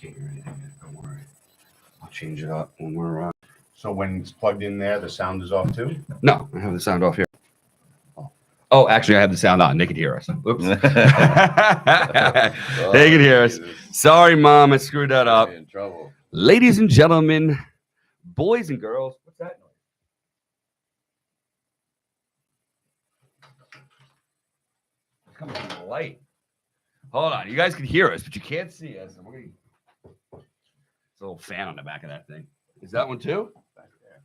Can't hear anything yet. Don't worry. I'll change it up when we're. So when it's plugged in there, the sound is off too? No, I have the sound off here. Oh, actually, I have the sound on. They can hear us. Oops. They can hear us. Sorry, Mom. I screwed that up. In trouble. Ladies and gentlemen, boys and girls. What's that noise? It's coming from the light. Hold on. You guys can hear us, but you can't see us. There's a little fan on the back of that thing. Is that one too? Back there.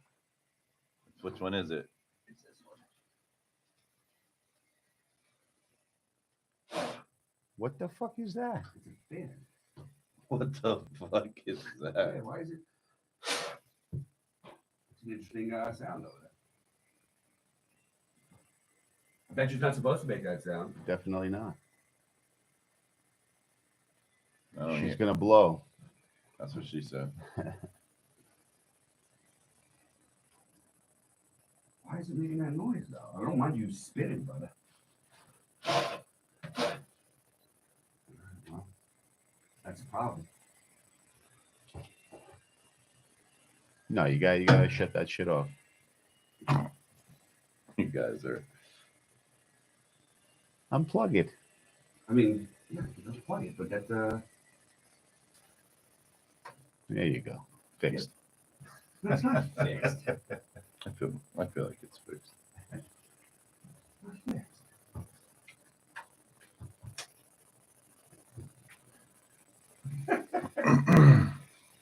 Which one is it? It's this one. What the fuck is that? It's a fan. What the fuck is that? Hey, why is it? It's an interesting sound over there. I bet you're not supposed to make that sound. Definitely not. Oh, She's yeah. gonna blow. That's what she said. Why is it making that noise though? I don't mind you spitting, brother. Well, that's a problem. No, you gotta shut that shit off. You guys are. Unplug it. I mean, yeah, just plug it, but that's There you go. Fixed. that's not fixed. I feel like it's fixed. Not fixed.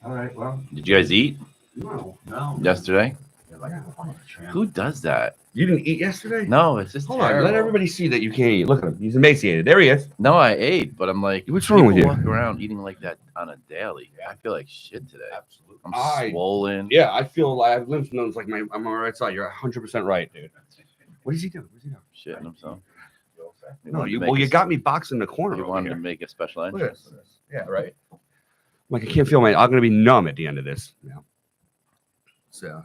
All right, well, Did you guys eat no. yesterday? Yeah. Who does that? You didn't eat yesterday? No, it's just Hold on, terrible. let everybody see that you can't eat. Look at him. He's emaciated. There he is. No, I ate, but I'm like, What's wrong with you? Walk around eating like that on a daily. I feel like shit today. Absolutely. I'm swollen. Yeah, I feel like I have lymph nodes like I'm on my right side. You're 100% right, dude. What is he doing? What's he doing? Shitting himself. No, you got me boxed in the corner. You over wanted here. to make a special Look at entrance. this. Yeah, right. Like I can't feel I'm gonna be numb at the end of this. Yeah. So,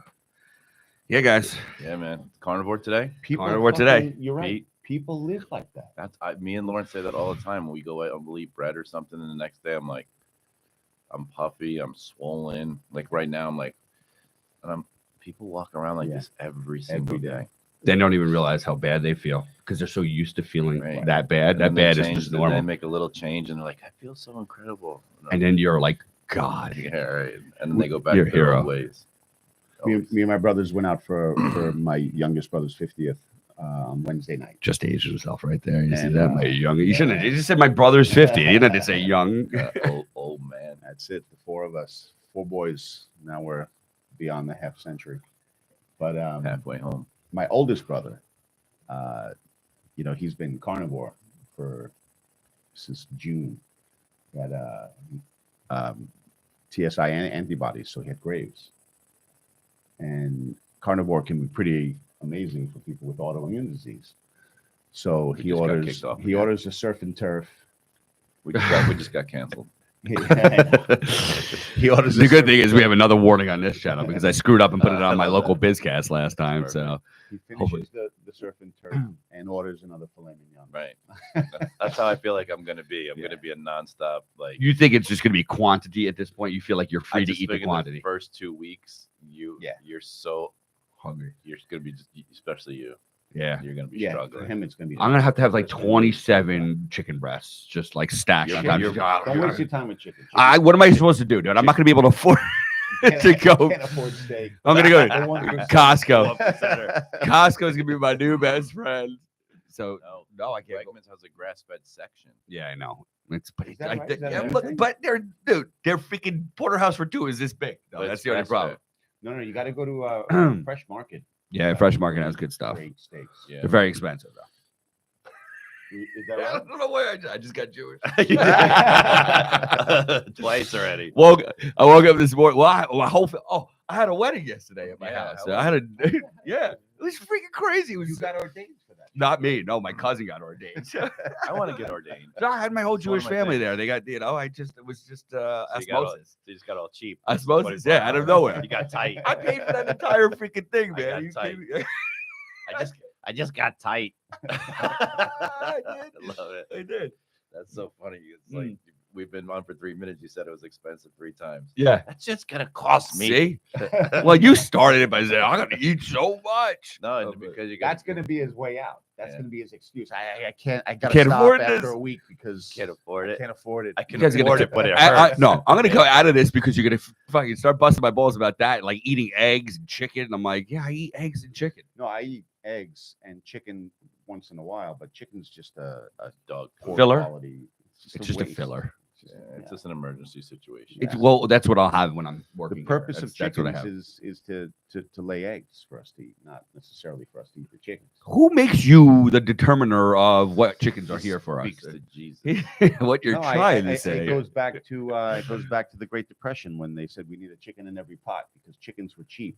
yeah, guys. Yeah, man. Carnivore today. Carnivore today. You're right. Pete. People live like that. Me and Lauren say that all the time when we go out and we'll eat bread or something, and the next day I'm like, I'm puffy, I'm swollen. Like right now, I'm like, and people walk around like this every single day. They don't even realize how bad they feel because they're so used to feeling Right. that bad. And That then they bad is change- just then normal. They make a little change and they're like, I feel so incredible. And then you're like, God. Yeah, right. And then they go back You're to a their hero. old ways. Me and my brothers went out for my youngest brother's 50th on Wednesday night. Just aged himself right there. You see And, that? My young. You shouldn't have. You just said my brother's 50. You didn't have to say young. Old man. That's it. The four of us, four boys. Now we're beyond the half century. But Halfway home. my oldest brother, he's been carnivore since June. He had TSI antibodies, so he had Graves. And carnivore can be pretty amazing for people with autoimmune disease. So We he just got orders kicked off he again. orders a surf and turf. We just got canceled. He orders The a good surf thing and is we turf. have another warning on this channel because I screwed up and put it on my I love local that. bizcast last time. So He finishes Hopefully. the surf and turf and orders another filet mignon. Right. That's how I feel like I'm gonna be. I'm gonna be a nonstop like. you think it's just going to be quantity at this point? You feel like you're I free to just eat the figured quantity. The first 2 weeks, you're so Hungry. you're gonna be just, especially you. Yeah. You're gonna be Yeah, for struggling. him it's gonna be. I'm going to have like First 27 chicken breasts just like stacked on top. Don't waste your time with chicken. What am I supposed to do, dude? I'm not going to be able to afford to go. Can't afford steak. I'm going to go They to want you to- Costco. Center. Costco's going to be my new best friend. So, no, I can't go. Wegmans has a grass-fed section. Yeah, I know. It's but Is that right? Is that yeah, a new look, thing? but their freaking porterhouse for two is this big. No, But that's it's the only grass-fed. problem. No, you got to go to Fresh Market. Yeah, Fresh Market has good stuff. Great steaks. Yeah. They're very expensive though. Is that I right? don't know why I just got Jewish. Twice already. I woke up this morning. Well, I had a wedding yesterday at my Yeah, house. how I had a yeah. It was freaking crazy. It was You got ordained for that. not me. No, my cousin got ordained. I want to get ordained. So I had my whole It's one of Jewish my family things. there. They got, it was just So you got all- osmosis. So you just got all cheap. Osmosis, 24 yeah, out of hours. nowhere. You got tight. I paid for that entire freaking thing, I man. got You tight. kidding me? I just got tight. I I did. love it. I did. That's so funny. It's like we've been on for 3 minutes. You said it was expensive 3 times. Yeah. That's just gonna cost me. See? Well, you started it by saying, I'm going to eat so much. No, Oh, because you That's going to be his way out. That's Yeah. going to be his excuse. I can't. I got to Can't stop afford after this. a week because can't afford I it. can't afford it. I can You guys are gonna afford t- it, but it I, hurts. no, I'm going to go Yeah. out of this because you're going to fucking start busting my balls about that, like eating eggs and chicken. And I'm like, yeah, I eat eggs and chicken. No, I eat eggs and chicken once in a while, but chicken's just a Dog poor Filler? quality. It's just a waste. filler. It's just an emergency situation. It's, well, that's what I'll have when I'm working. The here. purpose of That's what I chickens have. is to lay eggs for us to eat, not necessarily for us to eat the chickens. Who makes you the determiner of what chickens are here for us? Speaks to Jesus. What you're No, trying to say. It goes back to the Great Depression when they said we need a chicken in every pot because chickens were cheap.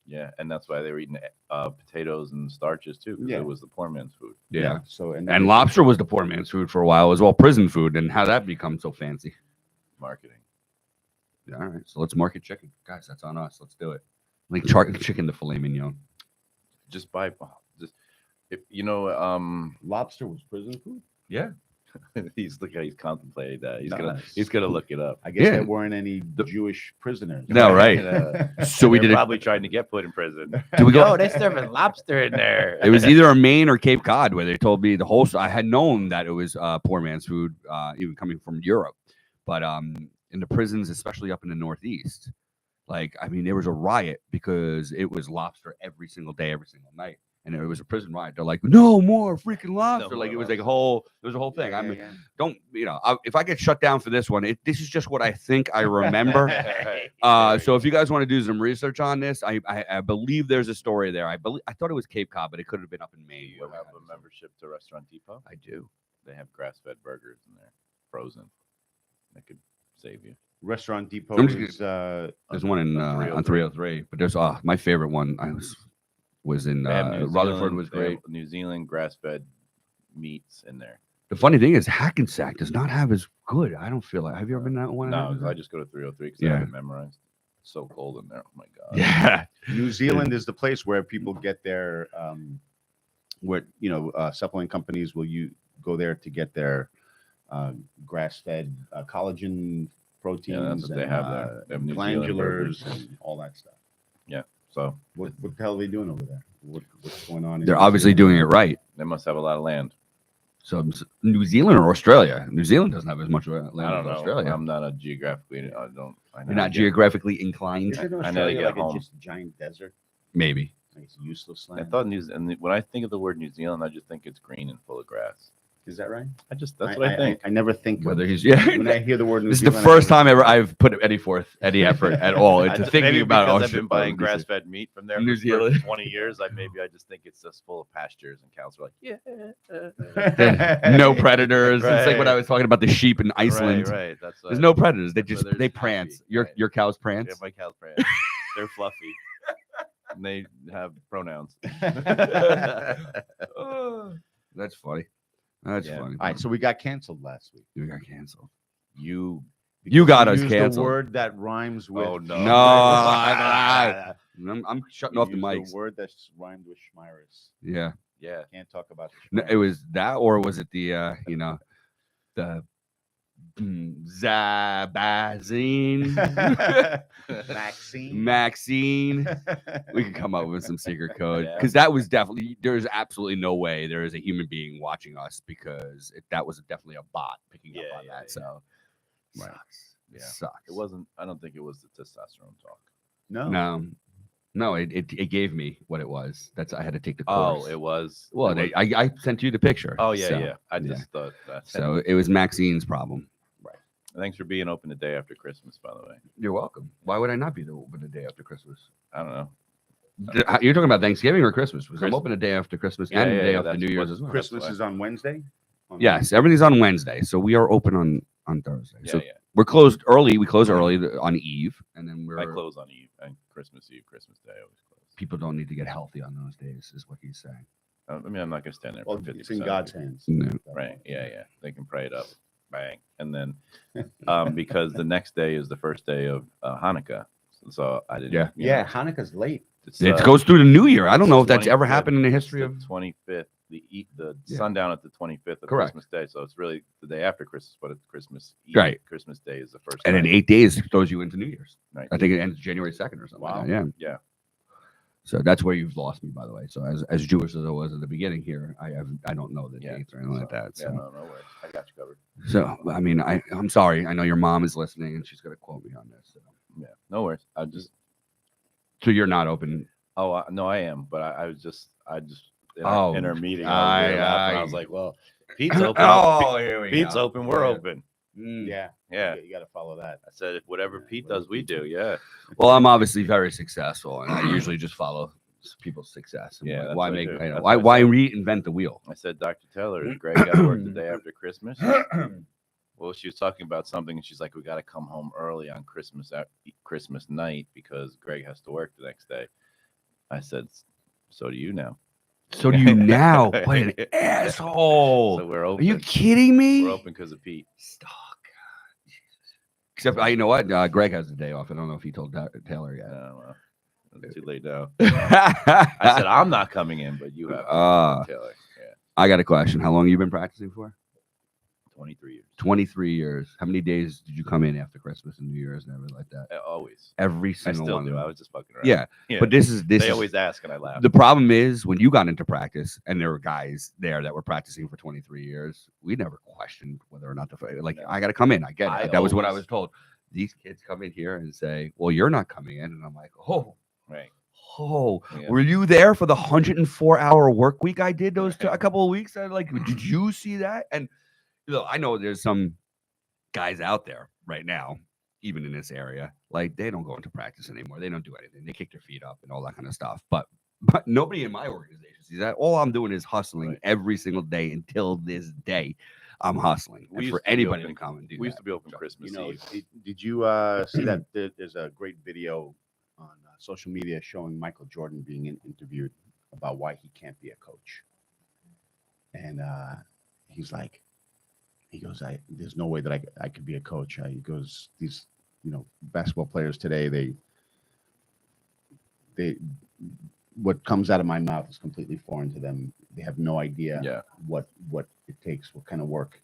Yeah, and that's why they were eating potatoes and starches too, because Yeah. it was the poor man's food. Yeah. So And then- lobster was the poor man's food for a while as well, prison food, and how that become so fancy. Marketing. Yeah, all right, so let's market chicken, guys. That's on us. Let's do it. Like chicken, the filet mignon. Just buy. Just if you know. lobster was prison food. Yeah, He's contemplating that. Nice. He's gonna look it up. I guess Yeah. there weren't any Jewish prisoners. No, right. So we They're did it. probably trying to get put in prison. Did we go? Oh, they're serving lobster in there. It was either Maine or Cape Cod where they told me the whole. I had known that it was poor man's food, even coming from Europe, but in the prisons, especially up in the Northeast, like I mean, there was a riot because it was lobster every single day, every single night, and it was a prison riot. They're like, no more freaking lobster! No Like more it was like a lobster. whole. There was a whole thing. I mean, don't if I get shut down for this one, this is just what I think I remember. So if you guys want to do some research on this, I believe there's a story there. I thought it was Cape Cod, but it could have been up in Maine. You have a membership to Restaurant Depot? I do. They have grass-fed burgers in there, frozen. That could save you. Restaurant Depot I'm just is There's one in on 303. 303, but there's my favorite one. Was in They have New Rutherford Zealand- was they have great. New Zealand grass-fed meats in there. The funny thing is Hackensack does not have as good. I don't feel like. Have you ever been that one? No, I just go to 303 because I Yeah. have it memorized. It's so cold in there. Oh my god. Yeah. New Zealand is the place where people get their supplement companies will go there to get their grass-fed collagen proteins what they have there. They have New Zealand glandulars burgers. and all that stuff. So What the hell are they doing over there? What's going on? in They're New obviously Zealand? doing it right. they must have a lot of land. So New Zealand or Australia? New Zealand doesn't have as much land I don't as know. Australia. I'm not a geographically. I You're not geographically inclined. Isn't I know they Australia get like home. just a giant desert? Maybe. Like it's useless I land. thought and when I think of the word New Zealand, I just think it's green and full of grass. Is that right? That's what I think. I never think Whether of, he's when I hear the word New This is the Zealand, I first never time ever I've put any effort at all into thinking maybe about because I've Australia. been buying grass-fed meat from there New for Zealand. 20 years. I just think it's just full of pastures, and cows are like, yeah, No predators. It's like when I Right. was talking about the sheep in Iceland. Right. That's There's no predators. They that's why just they're they just prance. happy, right. Your cows Yeah, prance. my cows prance. They're fluffy. And they have pronouns. That's funny. That's Yeah. funny. All right, so we got canceled last week. We got canceled. You You got We us used canceled. A word that rhymes with. Oh, no. No, I'm shutting We off the used mics. A word that rhymed with Schmyrus. Yeah. yeah. Can't talk about the No, it was that, or was it the the Zabazine? Maxine. Maxine. We could come up with some secret code Yeah. because that was definitely, there's absolutely no way there is a human being watching us because that was definitely a bot picking up on that. So Right. sucks. Yeah. Sucks. It wasn't. I don't think it was the testosterone talk. No, it gave me what it was. That's I had to take the Oh, course. it was. Well, it was- I sent you the picture. oh yeah, so, yeah. I yeah. just thought that. So it was Maxine's problem. Thanks for being open the day after Christmas, by the way. You're welcome. Why would I not be open the day after Christmas? I don't know. You're talking about Thanksgiving or Christmas? Because I'm Christmas. open the day after Christmas Yeah, and the yeah, day yeah, after that's New Year's what- as well. Christmas why. is on Wednesday. Yes, everything's on Wednesday, so we are open on Thursday. Yeah, so yeah. we're closed early. We close early on Eve, and then I we're close on Eve and Christmas Eve, Christmas Day. I always close. people don't need to get healthy on those days, is what he's saying. I mean, I'm not gonna stand there. Well, for 50% it's in of God's it. hands. No. Right. Yeah. They can pray it up, bang, and then because the next day is the first day of Hanukkah, so I didn't. Yeah. Yeah, Hanukkah's late. It's, It goes through the New Year. I don't know if that's ever 25th. happened in the It's history the of. 25th the Yeah. sundown at the 25th of Correct. Christmas Day. So it's really the day after Christmas, but it's Christmas Eve. Right. Christmas Day is the first. And then night. 8 days throws you into New Year's. Right. I think it ends January 2nd or something. Wow. Like that. Yeah. Yeah. So that's where you've lost me, by the way. So as Jewish as I was at the beginning here, I don't know the Yeah. dates or anything like that. So Yeah, no worries. I got you covered. so I mean I'm sorry. I know your mom is listening and she's gonna quote me on this. So, Yeah, no worries. so you're not open. Oh no, I am, but I just Oh, in our meeting, I I was like, well, Pete's open. Here we Pete's go. open. We're Yeah. open. Yeah. Yeah. You got to folll that. I said, if whatever Pete does, we do. Yeah. Well, I'm obviously very successful, and I usually just follow people's success. Yeah, Like, that's why what I make do. you know, That's why what I why said. reinvent the wheel? I said, Dr. Taylor, is Greg got to work the day after Christmas? Well, she was talking about something, and she's like, we got to come home early on Christmas night because Greg has to work the next day. I said, so do you now. So do you now? What an asshole! So we're Are open. you kidding me? We're open because of Pete. Stop. Except, you know what? Greg has the day off. I don't know if he told Taylor yet. Well, it's too late now. I said, I'm not coming in, but you have to, Taylor. Yeah. I got a question. How long have you been practicing for? 23 years. 23 years. How many days did you come in after Christmas and New Year's and everything like that? Always. Every I single still one. do. of I them. was just fucking around. Yeah, Yeah. but this is They always ask, and I laugh. the problem is when you got into practice and there were guys there that were practicing for 23 years, we never questioned whether or not to fight. Like, No. I got to come in. I get it. That was what I always- was told. These kids come in here and say, well, you're not coming in. And I'm like, oh, Right. Yeah. were you there for the 104-hour work week I did a couple of weeks? Did you see that? And I know there's some guys out there right now, even in this area, like they don't go into practice anymore. They don't do anything. They kick their feet up and all that kind of stuff. But nobody in my organization sees that. All I'm doing is hustling Right. every single day until this day. I'm hustling. We And used for to be anybody to open- come and do We used that. to be open Christmas Eve. Did you see that there's a great video on social media showing Michael Jordan being interviewed about why he can't be a coach, and he goes, there's no way that I could be a coach. He goes, these basketball players today, they what comes out of my mouth is completely foreign to them. They have no idea Yeah. what it takes, what kind of work.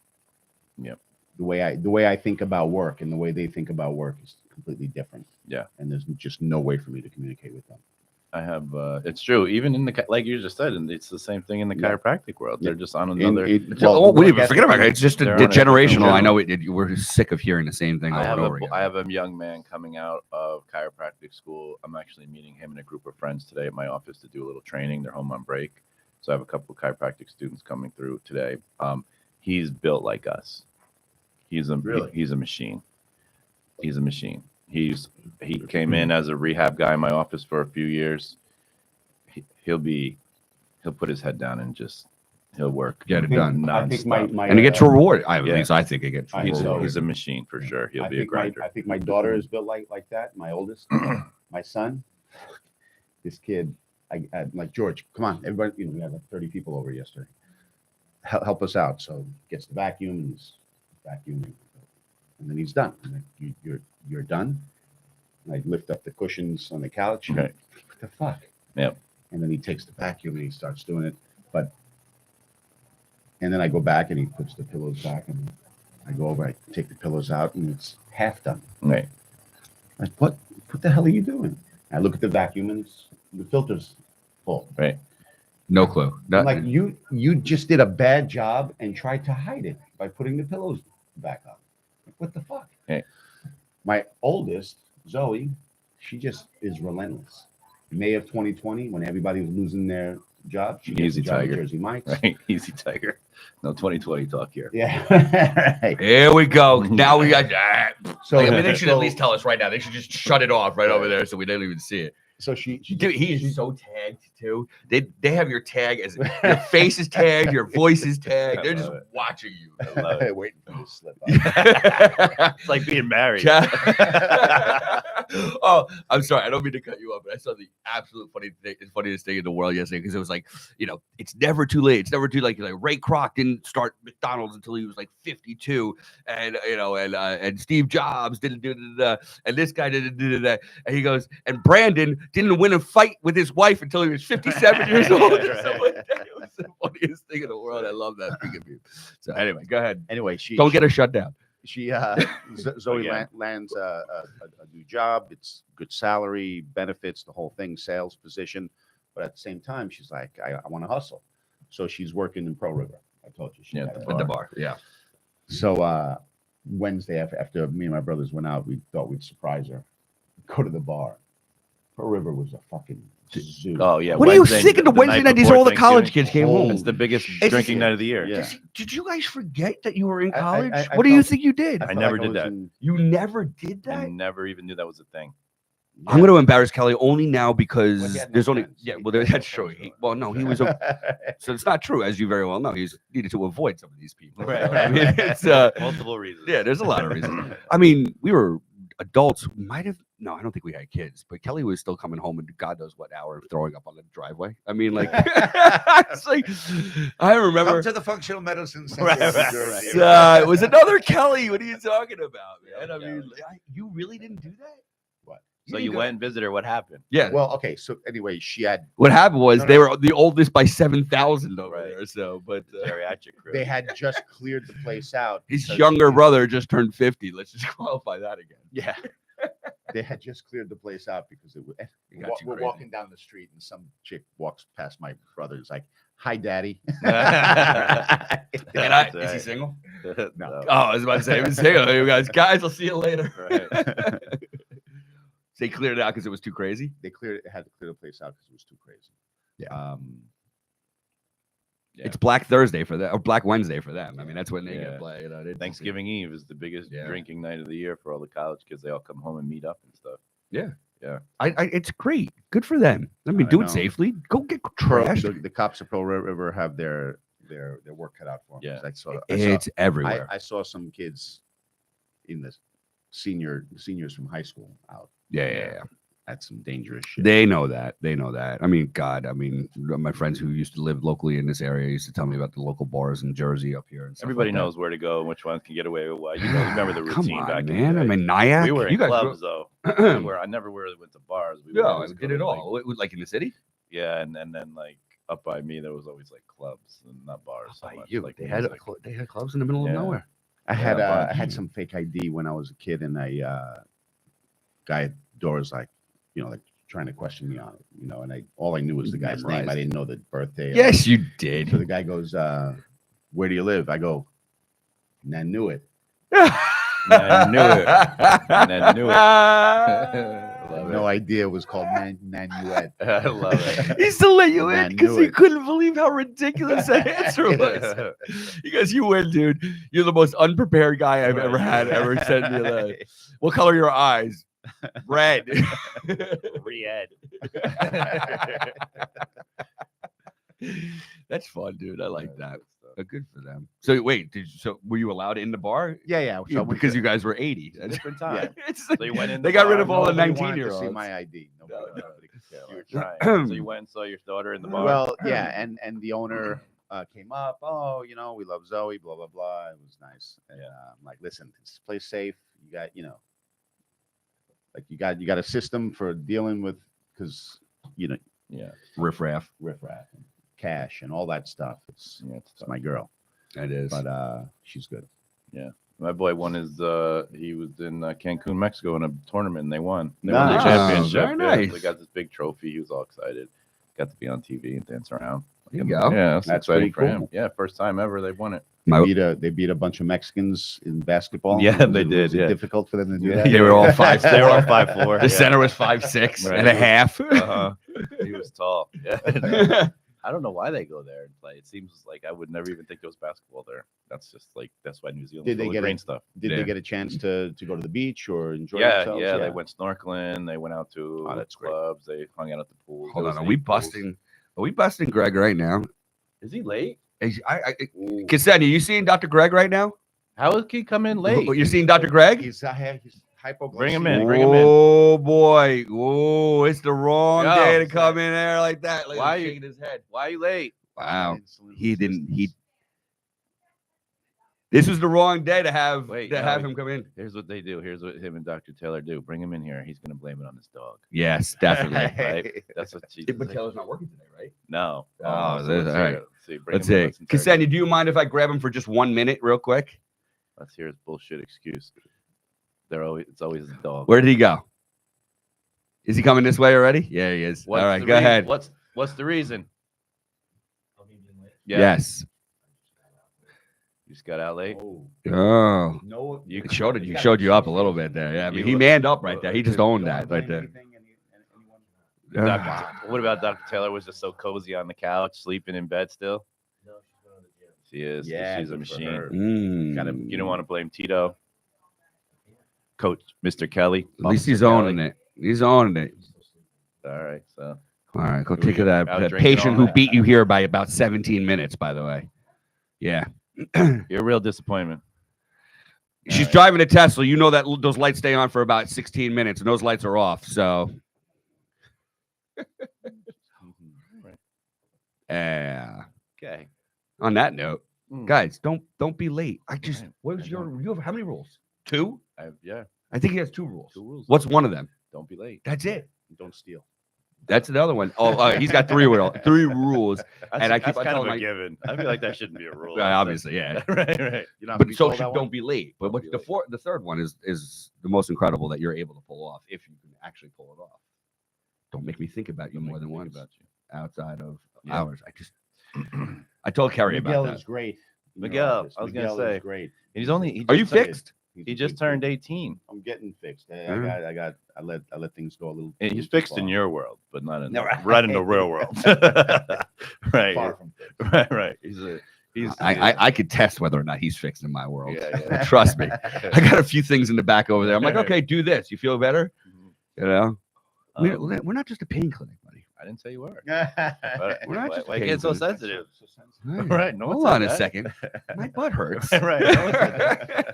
Yep. The way I think about work and the way they think about work is completely different. Yeah. And there's just no way for me to communicate with them. I have. It's true. Even in the like you just said, and it's the same thing in the Yeah. chiropractic world. Yeah. They're just on another. We forget about it. It's just They're on a generational. different I know we're sick of hearing the same thing over and over again. I have a young man coming out of chiropractic school. I'm actually meeting him and a group of friends today at my office to do a little training. They're home on break, so I have a couple of chiropractic students coming through today. He's built like us. He's a machine. He's a machine. He came in as a rehab guy in my office for a few years. He'll put his head down and he'll work. Get it done. I think my And it gets rewarded. At Yeah. least I think it gets I He's, rewarded. he's a machine for sure. He'll be a grinder. I think my daughter is built like that. My oldest, my son, this kid. I like George. Come on, everybody. We had like 30 people over yesterday. Help us out. So gets the vacuum and he's vacuuming, and then he's done. I'm like, you're done. And I lift up the cushions on the couch. Okay. What the fuck? Yep. And then he takes the vacuum and he starts doing it. And then I go back and he puts the pillows back, and I go over, I take the pillows out, and it's half done. Right. Like, what the hell are you doing? I look at the vacuum and the filter's full. Right. No clue. I'm like, you just did a bad job and tried to hide it by putting the pillows back up. Like, what the fuck? Hey. My oldest, Zoe, she just is relentless. May of 2020, when everybody was losing their job, she gets Easy a job at tiger. Jersey Mike's. Right. Easy tiger. No 2020 talk here. Yeah. Right. Here we go. Now we got. So they should at least tell us right now. They should just shut it off right over there so we don't even see it. So she Dude, he is so tagged too. They have your tag as your face is tagged, your voice is tagged. I They're just love it. watching you. I love it. waiting for this to slip up. It's like being married. Oh, I'm sorry. I don't mean to cut you off, but I saw the absolute funniest thing in the world yesterday because it was like, it's never too late. It's never too late. Like Ray Kroc didn't start McDonald's until he was like 52, and and Steve Jobs didn't do that, and this guy didn't do that, and he goes, and Brandon didn't win a fight with his wife until he was 57 years old. Or something like that. It was the funniest thing in the world. I love that freaking meme. So anyway, go ahead. Anyway, Don't get a shutdown. Zoe lands a new job. It's good salary, benefits, the whole thing, sales position. But at the same time, she's like, I want to hustle. So she's working in Pro River. I told you. She At the bar. Yeah. So Wednesday, after me and my brothers went out, we thought we'd surprise her. Go to the bar. Pro River was a fucking zoo. Oh yeah. What are you thinking? The Wednesday night, these all the college kids came home. It's the biggest drinking night of the year. Yeah. Did you guys forget that you were in I college? I What do you felt- think you did? I never did that. You never did I that? never even knew that was a thing. I'm going to embarrass Kelly only now because Well, he had no there's only friends. yeah. He Well, had no that's true. friends, He, though. well, no, he was so it's not true, as you very well know. He's needed to avoid some of these people. Right. I mean, it's Multiple reasons. yeah. There's a lot of reasons. I mean, we were adults. Might have no. I don't think we had kids, but Kelly was still coming home and God knows what hour throwing up on the driveway. I mean, like, it's like I remember. Come to the functional medicine center. Right, in right, New Jersey. It was another Kelly. What are you talking about, man? I mean, you really didn't do that? What? So didn't you go- went and visited her. What happened? Yeah. Well, okay. So anyway, she had What happened was No, they no. were the oldest by 7,000 over Right. there. So, but Geriatric crew. they had just cleared the place out. his because younger brother just turned 50. Let's just qualify that again. Yeah. They had just cleared the place out because it was. It got too We're crazy. walking down the street and some chick walks past my brother. Is like, "Hi, Daddy." And That's is he right. single? No. Oh, I was about to say, he was single. You guys, I'll see you later. Right. They cleared it out because it was too crazy. They had to clear the place out because it was too crazy. Yeah. Yeah. It's Black Thursday for them, or Black Wednesday for them. I mean, that's when they Yeah. get play. You know, Thanksgiving Eve is the biggest Yeah. drinking night of the year for all the college kids. They all come home and meet up and stuff. It's great. Good for them. I mean, I do know. it safely. Go get Pro, trashed. the cops of Pro River have their work cut out for them. Yeah. I saw It's everywhere. I saw some kids in the seniors from high school out yeah. at some dangerous shit. They know that. They know that. I mean, God. I mean, my friends who used to live locally in this area used to tell me about the local bars in Jersey up here. And stuff Everybody like that. knows where to go and which ones can get away with what. You know, remember the Come routine on, back in the man. day. I mean, Nyack. we were you in guys clubs though. I never really went to bars. We would Yeah, always we go did to, it all. Like in the city. Yeah, and then like up by me there was always like clubs and not bars. So much. Like They music. had clubs in the middle of Yeah. nowhere. I had Yeah, I had some fake ID when I was a kid, and a guy at the door was like, like trying to question me on it, and all I knew was the guy's name. Memorized. I didn't know the birthday. Yes, you So did. the guy goes, "Where do you live?" I go, "Nanuet." I knew it. I knew it. Love No idea it was called Nanuet. I love it. He still let you I in because knew he it. couldn't believe how ridiculous that answer was. He goes, "You win, dude. You're the most unprepared guy I've ever had ever said in your life. What color are your eyes? Red." Re-ed. That's fun, dude. I like that. Good for them. So wait, were you allowed in the bar? Yeah. So I went because to- you guys were 80. Different time. It's So you went in they the got bar, rid of all the nobody wanted to 19-year-olds. see my ID. Nobody could care You were less. trying. So you went and saw your daughter in the bar. Well, yeah, and the owner came up. "Oh, we love Zoe. Blah blah blah." It was nice. And, I'm like, "Listen, this place safe. You got, like you got a system for dealing with because yeah. Riffraff. riffraff, and cash, and all that stuff. It's my girl, That is. but she's good. My boy won his. He was in Cancun, Mexico, in a tournament, and they won. They Nice. won the championship. Very nice. They got this big trophy. He was all excited. Got to be on TV and dance around. There you go. Yeah, That's exciting pretty for him. cool. Yeah, first time ever they won it. They beat a bunch of Mexicans in basketball. Yeah, Was they it- did, was it yeah. difficult for them to do Yeah. that. They were all 5'6". They were all 5'4". The center was 5'6" Right. and a half. Uh-huh. He was tall. Yeah. I don't know why they go there and play. It seems like I would never even think there was basketball there. That's just like that's why New Zealand Did they get green it? stuff. Did Yeah. they get a chance to go to the beach or enjoy Yeah, themselves? yeah, they went snorkeling. They went out to Oh, that's great. clubs. They hung out at the pool. Hold on, are we busting Greg right now? Is he late? Cassandra, you seeing Dr. Greg right now? How did he come in late? You're seeing Dr. Greg? He's hypoglycemia. Bring him in. Bring him in. Oh boy! Oh, it's the wrong Yo, day to come in there like that. Like, Why shaking his head? Why are you late? Wow, he didn't. This was the wrong day to have him come in. Here's what they do. Here's what him and Dr. Taylor do. Bring him in here. He's gonna blame it on his dog. Yes, definitely. Right? That's what she. But Taylor's not working today, right? No. Oh, So all right. Let's see. Let's see. Ksenia, do you mind if I grab him for just 1 minute, real quick? Let's hear his bullshit excuse. It's always his dog. Where did he go? Is he coming this way already? Yeah, he is. All right, go ahead. What's the reason? Yeah. Yes. You just got out late. Oh, No, you showed you up a little bit there. Yeah, I mean, he manned up right there. He just owned that right there. What about Dr. Taylor? Was just so cozy on the couch, sleeping in bed still? No, she's going to the gym. She is. Yeah, She's a good for machine. her. You don't want to blame Tito. Coach, Mr. Kelly. At least he's owning it. He's owning it. All right, so. All right, go take care of out that drinking patient all who night. beat you here by about 17 minutes, by the way. Yeah. You're a real disappointment. She's All right. driving a Tesla. You know that those lights stay on for about 16 minutes, and those lights are off. So, yeah. Okay. On that note, Mm. guys, don't be late. I just Right. what was you have how many rules? 2? Yeah. I think he has 2 rules. 2 rules. What's one of them? Don't be late. That's it. Don't steal. That's the other one. Oh, he's got 3 rules. And I keep on kind of telling a my- given. I feel like that shouldn't be a rule. Obviously, yeah. right. You know, But social don't be late. But Don't what's be the late. the third one is the most incredible that you're able to pull off if you can actually pull it off. Don't make me think about you more than once outside of hours. I told Carrie Miguel about is that. great. You know Miguel, this. I was gonna Miguel say. is great. He's only. Are you just- fixed? He's He a just big turned kid. 18. I'm getting fixed. I let things go a little. And he's too fixed in far. your world, but not in No, right in the real world. right. Far from fixed. Right. I could test whether or not he's fixed in my world. Yeah. Trust me. I got a few things in the back over there. I'm like, okay, do this. You feel better? You know, we're not just a pain clinic, buddy. I didn't say you were. We're We're not just Why pain get so clinic. sensitive? Hey, Right. No one hold said on a that. second. My butt hurts. Right. No one said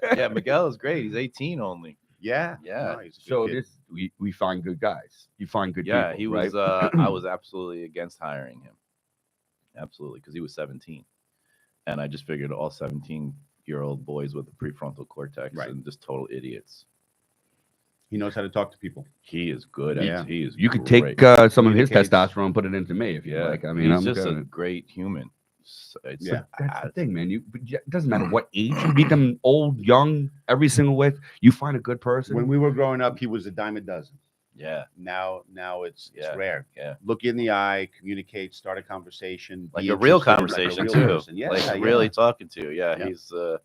that. Yeah, Miguel is great. He's 18 only. Yeah. Yeah. No, he's a good So kid. we find good guys. You find good Yeah, people. he right? was. I was absolutely against hiring him. Absolutely, because he was 17, and I just figured all 17-year-old boys with a prefrontal cortex Right. and just total idiots. He knows how to talk to people. He is good at. Yeah. He is. You could great. take some of his Communicates. testosterone and put it into me if you Yeah, like. I mean, he's I'm just a good. great human. It's Yeah. That's the thing, man. It doesn't matter what age you meet them, old, young, every single way. You find a good person. When we were growing up, he was a dime a dozen. yeah, Now it's rare. yeah. Look you in the eye, communicate, start a conversation, Like be a real interested, conversation like a real too. person. Yeah, like yeah. really talking to you. Yeah, Yeah. he's. When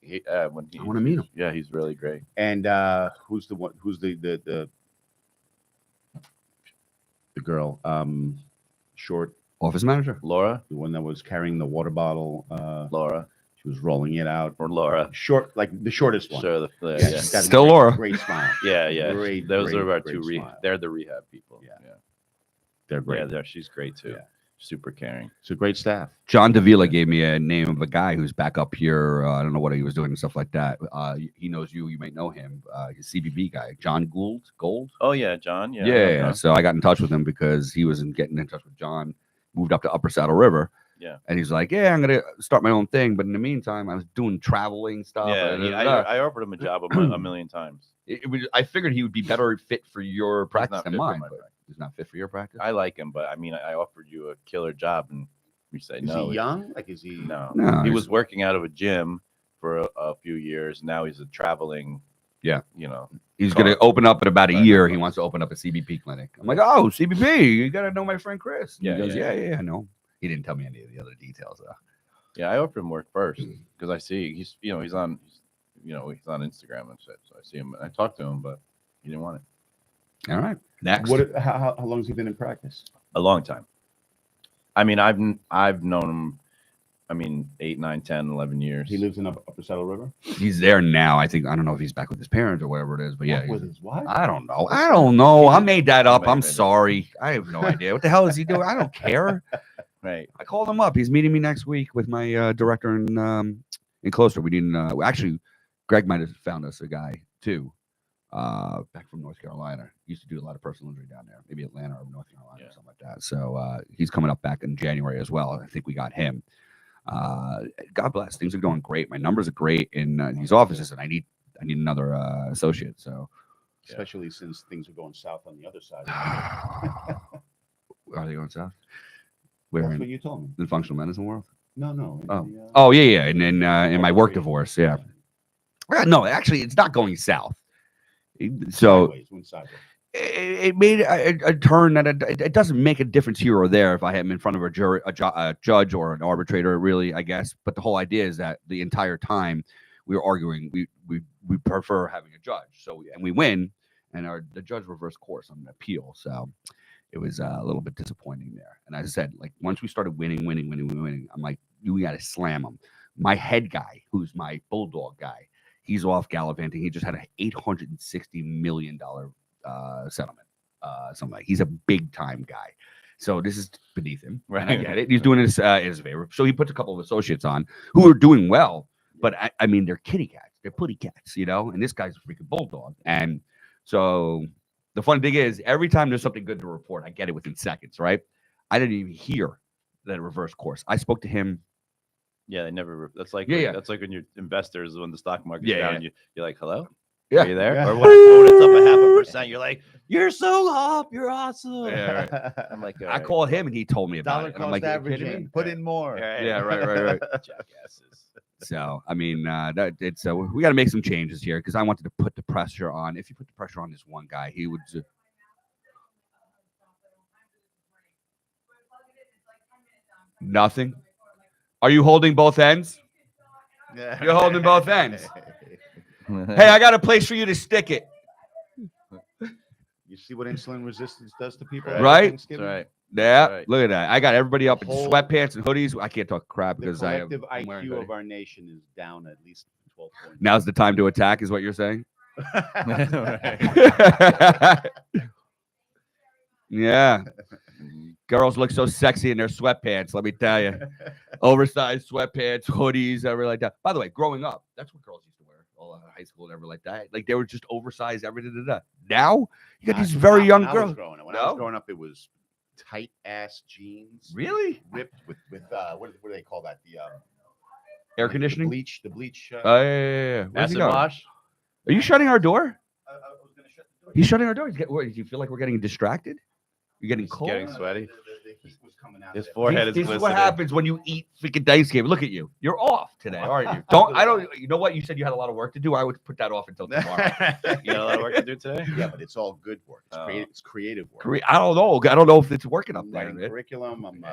he, I want to meet him. Yeah, he's really great. And who's the one? Who's the girl? Short, Office manager. Laura, the one that was carrying the water bottle. Laura, She was rolling it out. or Laura. Short, like the shortest one. Sure, Yeah, yeah. she's got a Still great- Laura. Great smile. Yeah, yeah. Great, Those great, are our great 2 smile. They're the rehab people. Yeah. yeah. They're great. Yeah, she's great too. Yeah. Super caring. It's a great staff. John Davila gave me a name of a guy who's back up here. I don't know what he was doing and stuff like that. He knows you. You may know him. He's a CBB guy. John Gold. Oh yeah, John. Yeah. Yeah. okay. So I got in touch with him because he was getting in touch with John. Moved up to Upper Saddle River. Yeah. And he's like, yeah, I'm gonna start my own thing. But in the meantime, I was doing traveling stuff. Yeah, I offered him a job a million times. I figured he would be better fit for your practice not than fit for mine. my But practice. he's not fit for your practice. I like him, but I mean, I offered you a killer job, and you said Is no. he young? Like, is he? No, No, he he's- was working out of a gym for a few years. Now he's a traveling. Yeah. You know. He's going to open up in about a Right. year. He wants to open up a CBP clinic. I'm like, oh, CBP, you got to know my friend Chris. And Yeah, he goes, yeah. yeah, I know. He didn't tell me any of the other details, though. Yeah, I offered him work first because I see he's on Instagram and shit. So I see him and I talked to him, but he didn't want it. All right. Next. How long has he been in practice? A long time. I mean, I've known him. I mean, 8, 9, 10, 11 years. He lives in Upper Saddle River. He's there now. I think, I don't know if he's back with his parents or whatever it is, but yeah. With his wife. I don't know. I don't know. I made that up. I'm Maybe. sorry. I have no idea. What the hell is he doing? I don't care. Right. I called him up. He's meeting me next week with my director in Closter. We didn't actually. Greg might have found us a guy too, back from North Carolina. Used to do a lot of personal injury down there, maybe Atlanta or North Carolina Yeah. or something like that. So he's coming up back in January as well. I think we got him. God bless. Things are going great. My numbers are great in these offices, and I need another associate. So Especially since things are going south on the other side. are they going south? Where That's in what you told me. the functional medicine world? No, no. Oh yeah, and then in my work divorce, yeah. No, actually, it's not going south. So Sideways, went sideways. it made a turn that it doesn't make a difference here or there if I am in front of a jury, a judge or an arbitrator, really, I guess. But the whole idea is that the entire time we were arguing, we prefer having a judge. So and we win, and the judge reversed course on the appeal. So it was a little bit disappointing there. And as I said, like once we started winning, I'm like, we got to slam them. My head guy, who's my bulldog guy, he's off gallivanting. He just had an $860 million settlement. Something like he's a big time guy. So this is beneath him. Right. And I get it. He's doing it in his favor. So he puts a couple of associates on who are doing well. But I mean, they're kitty cats. They're putty cats, you know? And this guy's a freaking bulldog. And so the funny thing is, every time there's something good to report, I get it within seconds, right? I didn't even hear that reverse course. I spoke to him. Yeah, they never. That's like Yeah. That's like when you're investors when the stock market's Yeah, down. yeah. You're like, hello. Yeah. Are you there? Yeah. Or when it's up a 0.5%, you're like, you're so up. You're awesome. Yeah, right. I'm like, I called him and he told me about Dollar it. And I'm cost like, "Are you kidding averaging. me?" Put in more. Yeah, right. Jackasses. So I mean, we got to make some changes here because I wanted to put the pressure on. If you put the pressure on this one guy, he would. Nothing. Are you holding both ends? Yeah. You're holding both ends. Hey, I got a place for you to stick it. You see what insulin resistance does to people? Right. after That's Thanksgiving? right. Yeah, Right. look at that. I got everybody up in Whole- sweatpants and hoodies. I can't talk crap The because collective I'm wearing a IQ hoodie. of our nation is down at least 12 points. Now's the time to attack, is what you're saying? Yeah. Girls look so sexy in their sweatpants, let me tell you. Oversized sweatpants, hoodies, everything like that. By the way, growing up, that's what girls used to wear all high school and everything like that. Like they were just oversized, everything. Now you got these very young When I girls. was growing up, No? it was tight ass jeans. Really? Ripped with what do they call that? The Air conditioning? The bleach. Oh, yeah. Where's he Acid going? wash. Are you shutting our door? I was gonna shut the door. He's shutting our door. Do you feel like we're getting distracted? You're getting He's cold? getting sweaty. The heat was coming out. His of there. forehead is This is what glistening. happens when you eat freaking Thanksgiving. Look at you. You're off today, aren't you? You know what? You said you had a lot of work to do. I would put that off until tomorrow. You got a lot of work to do today. Yeah, but it's all good work. It's, Oh. it's creative work. I don't know. I don't know if it's working up I'm there. writing man. curriculum. I'm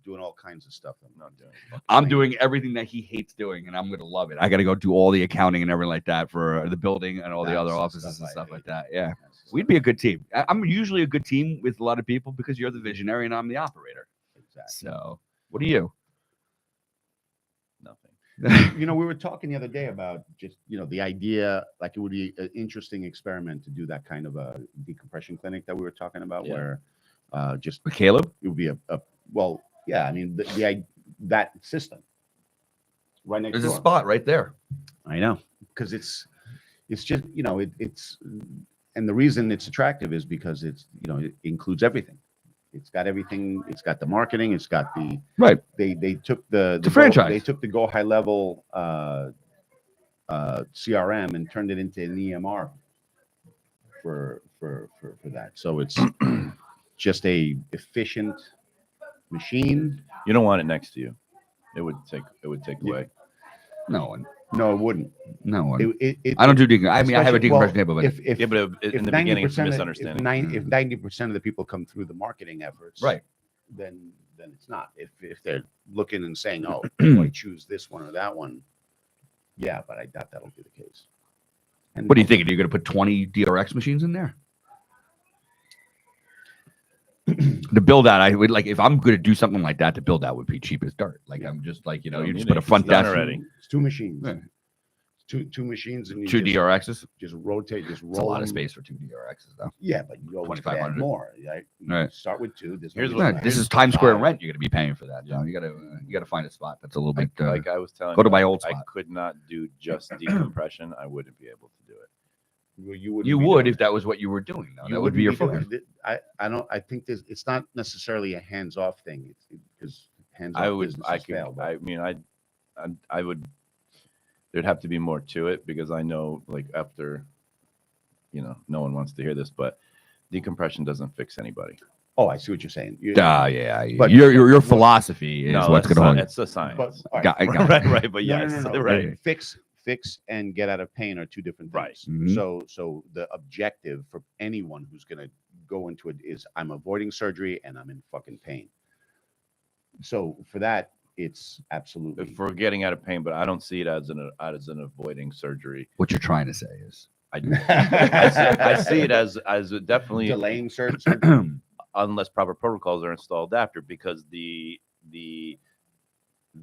doing all kinds of stuff. I'm not doing. I'm doing everything that he hates doing, and I'm going to love it. I got to go do all the accounting and everything like that for the building and all the other offices and stuff like that. Yeah. We'd be a good team. I'm usually a good team with a lot of people because you're the visionary and I'm the operator. Exactly. So, what are you? Nothing. We were talking the other day about just the idea, like it would be an interesting experiment to do that kind of a decompression clinic that we were talking about, Yeah. where just With Caleb? it would be I mean that system right next There's door. a spot right there. I know, because it's just it's and the reason it's attractive is because it's it includes everything. It's got everything. It's got the marketing. It's got the Right. They took the franchise. They took the Go High Level CRM and turned it into an EMR for that. So it's just a efficient machine. You don't want it next to you. It would take Yeah. away. No one. No, it wouldn't. No one. It I don't do decompression. I mean, I have a especially- well, decompression table, but if Yeah, but in the beginning, it's a misunderstanding. If 90% of the people come through the marketing efforts, right. then it's not. If they're looking and saying, "Oh, I choose this one or that one," yeah, but I doubt that'll be the case. And What do you think? You're going to put 20 DRX machines in there? The build out, I would like if I'm going to do something like that. The build out would be cheap as dirt. Like I'm just like You you don't just need put a it. front It's done desk, already. It's two machines. Yeah. Two machines, and you two just, DRXs. just rotate, just roll. It's a lot of them. space for two DRXs, though. Yeah, but you always can add 2,500. more. Right? You Right. Start with two. There's Here's no what- reason This why- is Times Square five. rent. You're going to be paying for that. You got to find a spot that's a little bit. Like I was telling go to you, my old I spot. could not do just decompression. I wouldn't be able to do it. You would if that was what you were doing. Though. That would be your focus. I don't. I think it's not necessarily a hands-off thing. It's because hands-off I would. businesses I could. fail. I mean, I would. There'd have to be more to it because I know, like after, no one wants to hear this, but decompression doesn't fix anybody. Oh, I see what you're saying. Yeah. But your philosophy is No, what's that's going to. it's the science. But all right. right. But yes, no. right. Fix and get out of pain are two different things. Right. Mhm. So the objective for anyone who's going to go into it is I'm avoiding surgery and I'm in fucking pain. So for that, it's absolutely For getting out of pain, but I don't see it as an avoiding surgery. What you're trying to say is. I see it as definitely delaying surgery. Unless proper protocols are installed after, because the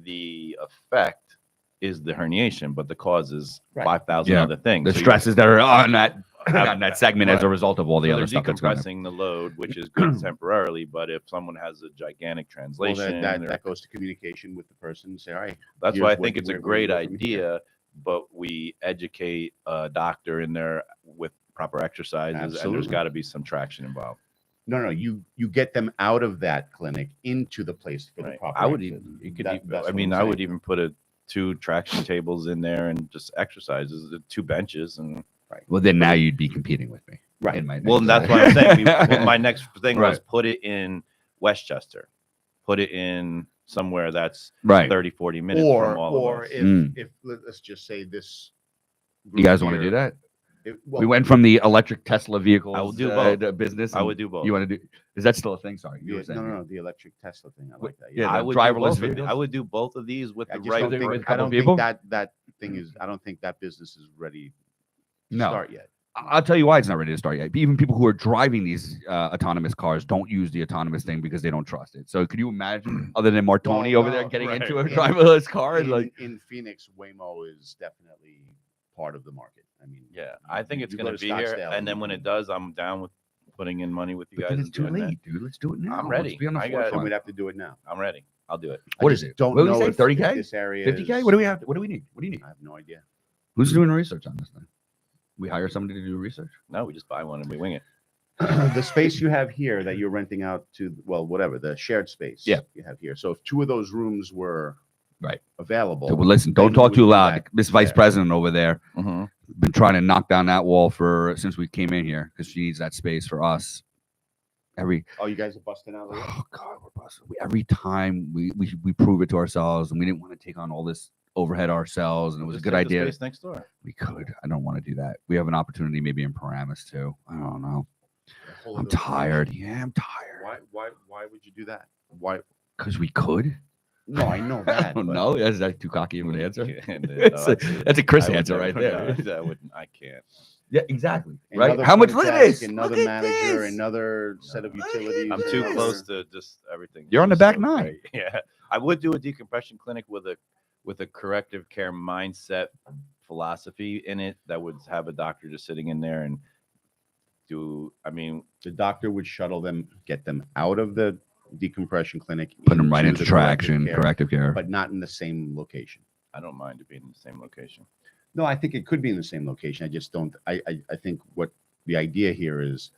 effect is the herniation, but the cause is 5,000 other things. The So stresses that are on that segment as a result of all the so other they're stuff that's going on. decompressing the load, which is good temporarily. But if someone has a gigantic Well, translation, that goes to communication with the person. Say, all right, that's here's why I what- think it's a where we great go from here. idea. But we educate a doctor in there with proper exercises, and there's Absolutely. got to be some traction involved. No, you get them out of that clinic into the place for the Right. proper. I would exercise. even, you could, That- even, that's I what mean, I'm I would saying. even put 2 traction tables in there and just exercises, 2 benches, and Well, then now you'd be competing with me. Right. in my well, next- that's what I'm saying. My next thing was Right. put it in Westchester, put it in somewhere that's Right. 30-40 minutes from all or of us. if let's just say this. You guys want to do that? Well, We went from the electric Tesla vehicles. I will do both. The business. I would do both. You want to do? Is that still a thing? Sorry, you were saying. no, the electric Tesla thing. I like that. Yeah, I the would driverless do both of these. vehicles? I would do both of these with I the just right. don't with a think, I couple don't people? think that thing is. I don't think that business is ready to No. start yet. I'll tell you why it's not ready to start yet. Even people who are driving these autonomous cars don't use the autonomous thing because they don't trust it. So could you imagine, other than Martoni Well, over there no, getting right. into a driverless car? In Phoenix, Waymo is definitely part of the market. I mean, Yeah, I think it's you going go to be here, Scottsdale and then when it does, I'm down with putting in money with you but guys. then it's and too doing that. late, dude. Let's do it now. I'm ready. Let's be on the I got it. then forefront. we'd have to do it now. I'm ready. I'll do it. What I is just it? Don't What do know we say? if 30K? This area 50K? is- What do we have? What do we need? What do you need? I have no idea. Who's doing the research on this thing? We hire somebody to do research. No, we just buy one and we wing it. The space you have here that you're renting out to, well, whatever, the shared space Yeah. you have here. So if 2 of those rooms were Right. available, So, well, listen, don't then talk we too do loud. that This vice there. president over there Mm-hmm. been trying to knock down that wall since we came in here because she needs that space for us. Oh, you guys are busting out. Oh God, we're busted. Every time we prove it to ourselves, and we didn't want to take on all this overhead ourselves, and it was a good idea. Space next door. We could. I don't want to do that. We have an opportunity maybe in Paramus too. I don't know. I'm tired. Yeah, I'm tired. Why would you do that? Why? Because we could. No, I know I that. don't but- know. Is that too cocky of an answer? That's That's a Chris answer right there. I can't. Yeah, exactly. Right? Another How much? front Look at desk, this. Another Look at manager, this. another set of Look at utilities. I'm too another- close to just everything. You're on the Just back so nine. great. Yeah, I would do a decompression clinic with a corrective care mindset philosophy in it that would have a doctor just sitting in there and do. I mean, The doctor would shuttle them, get them out of the decompression clinic, Put them right into the corrective traction, care, corrective care. but not in the same location. I don't mind it being in the same location. No, I think it could be in the same location. I just don't. I think what the idea here is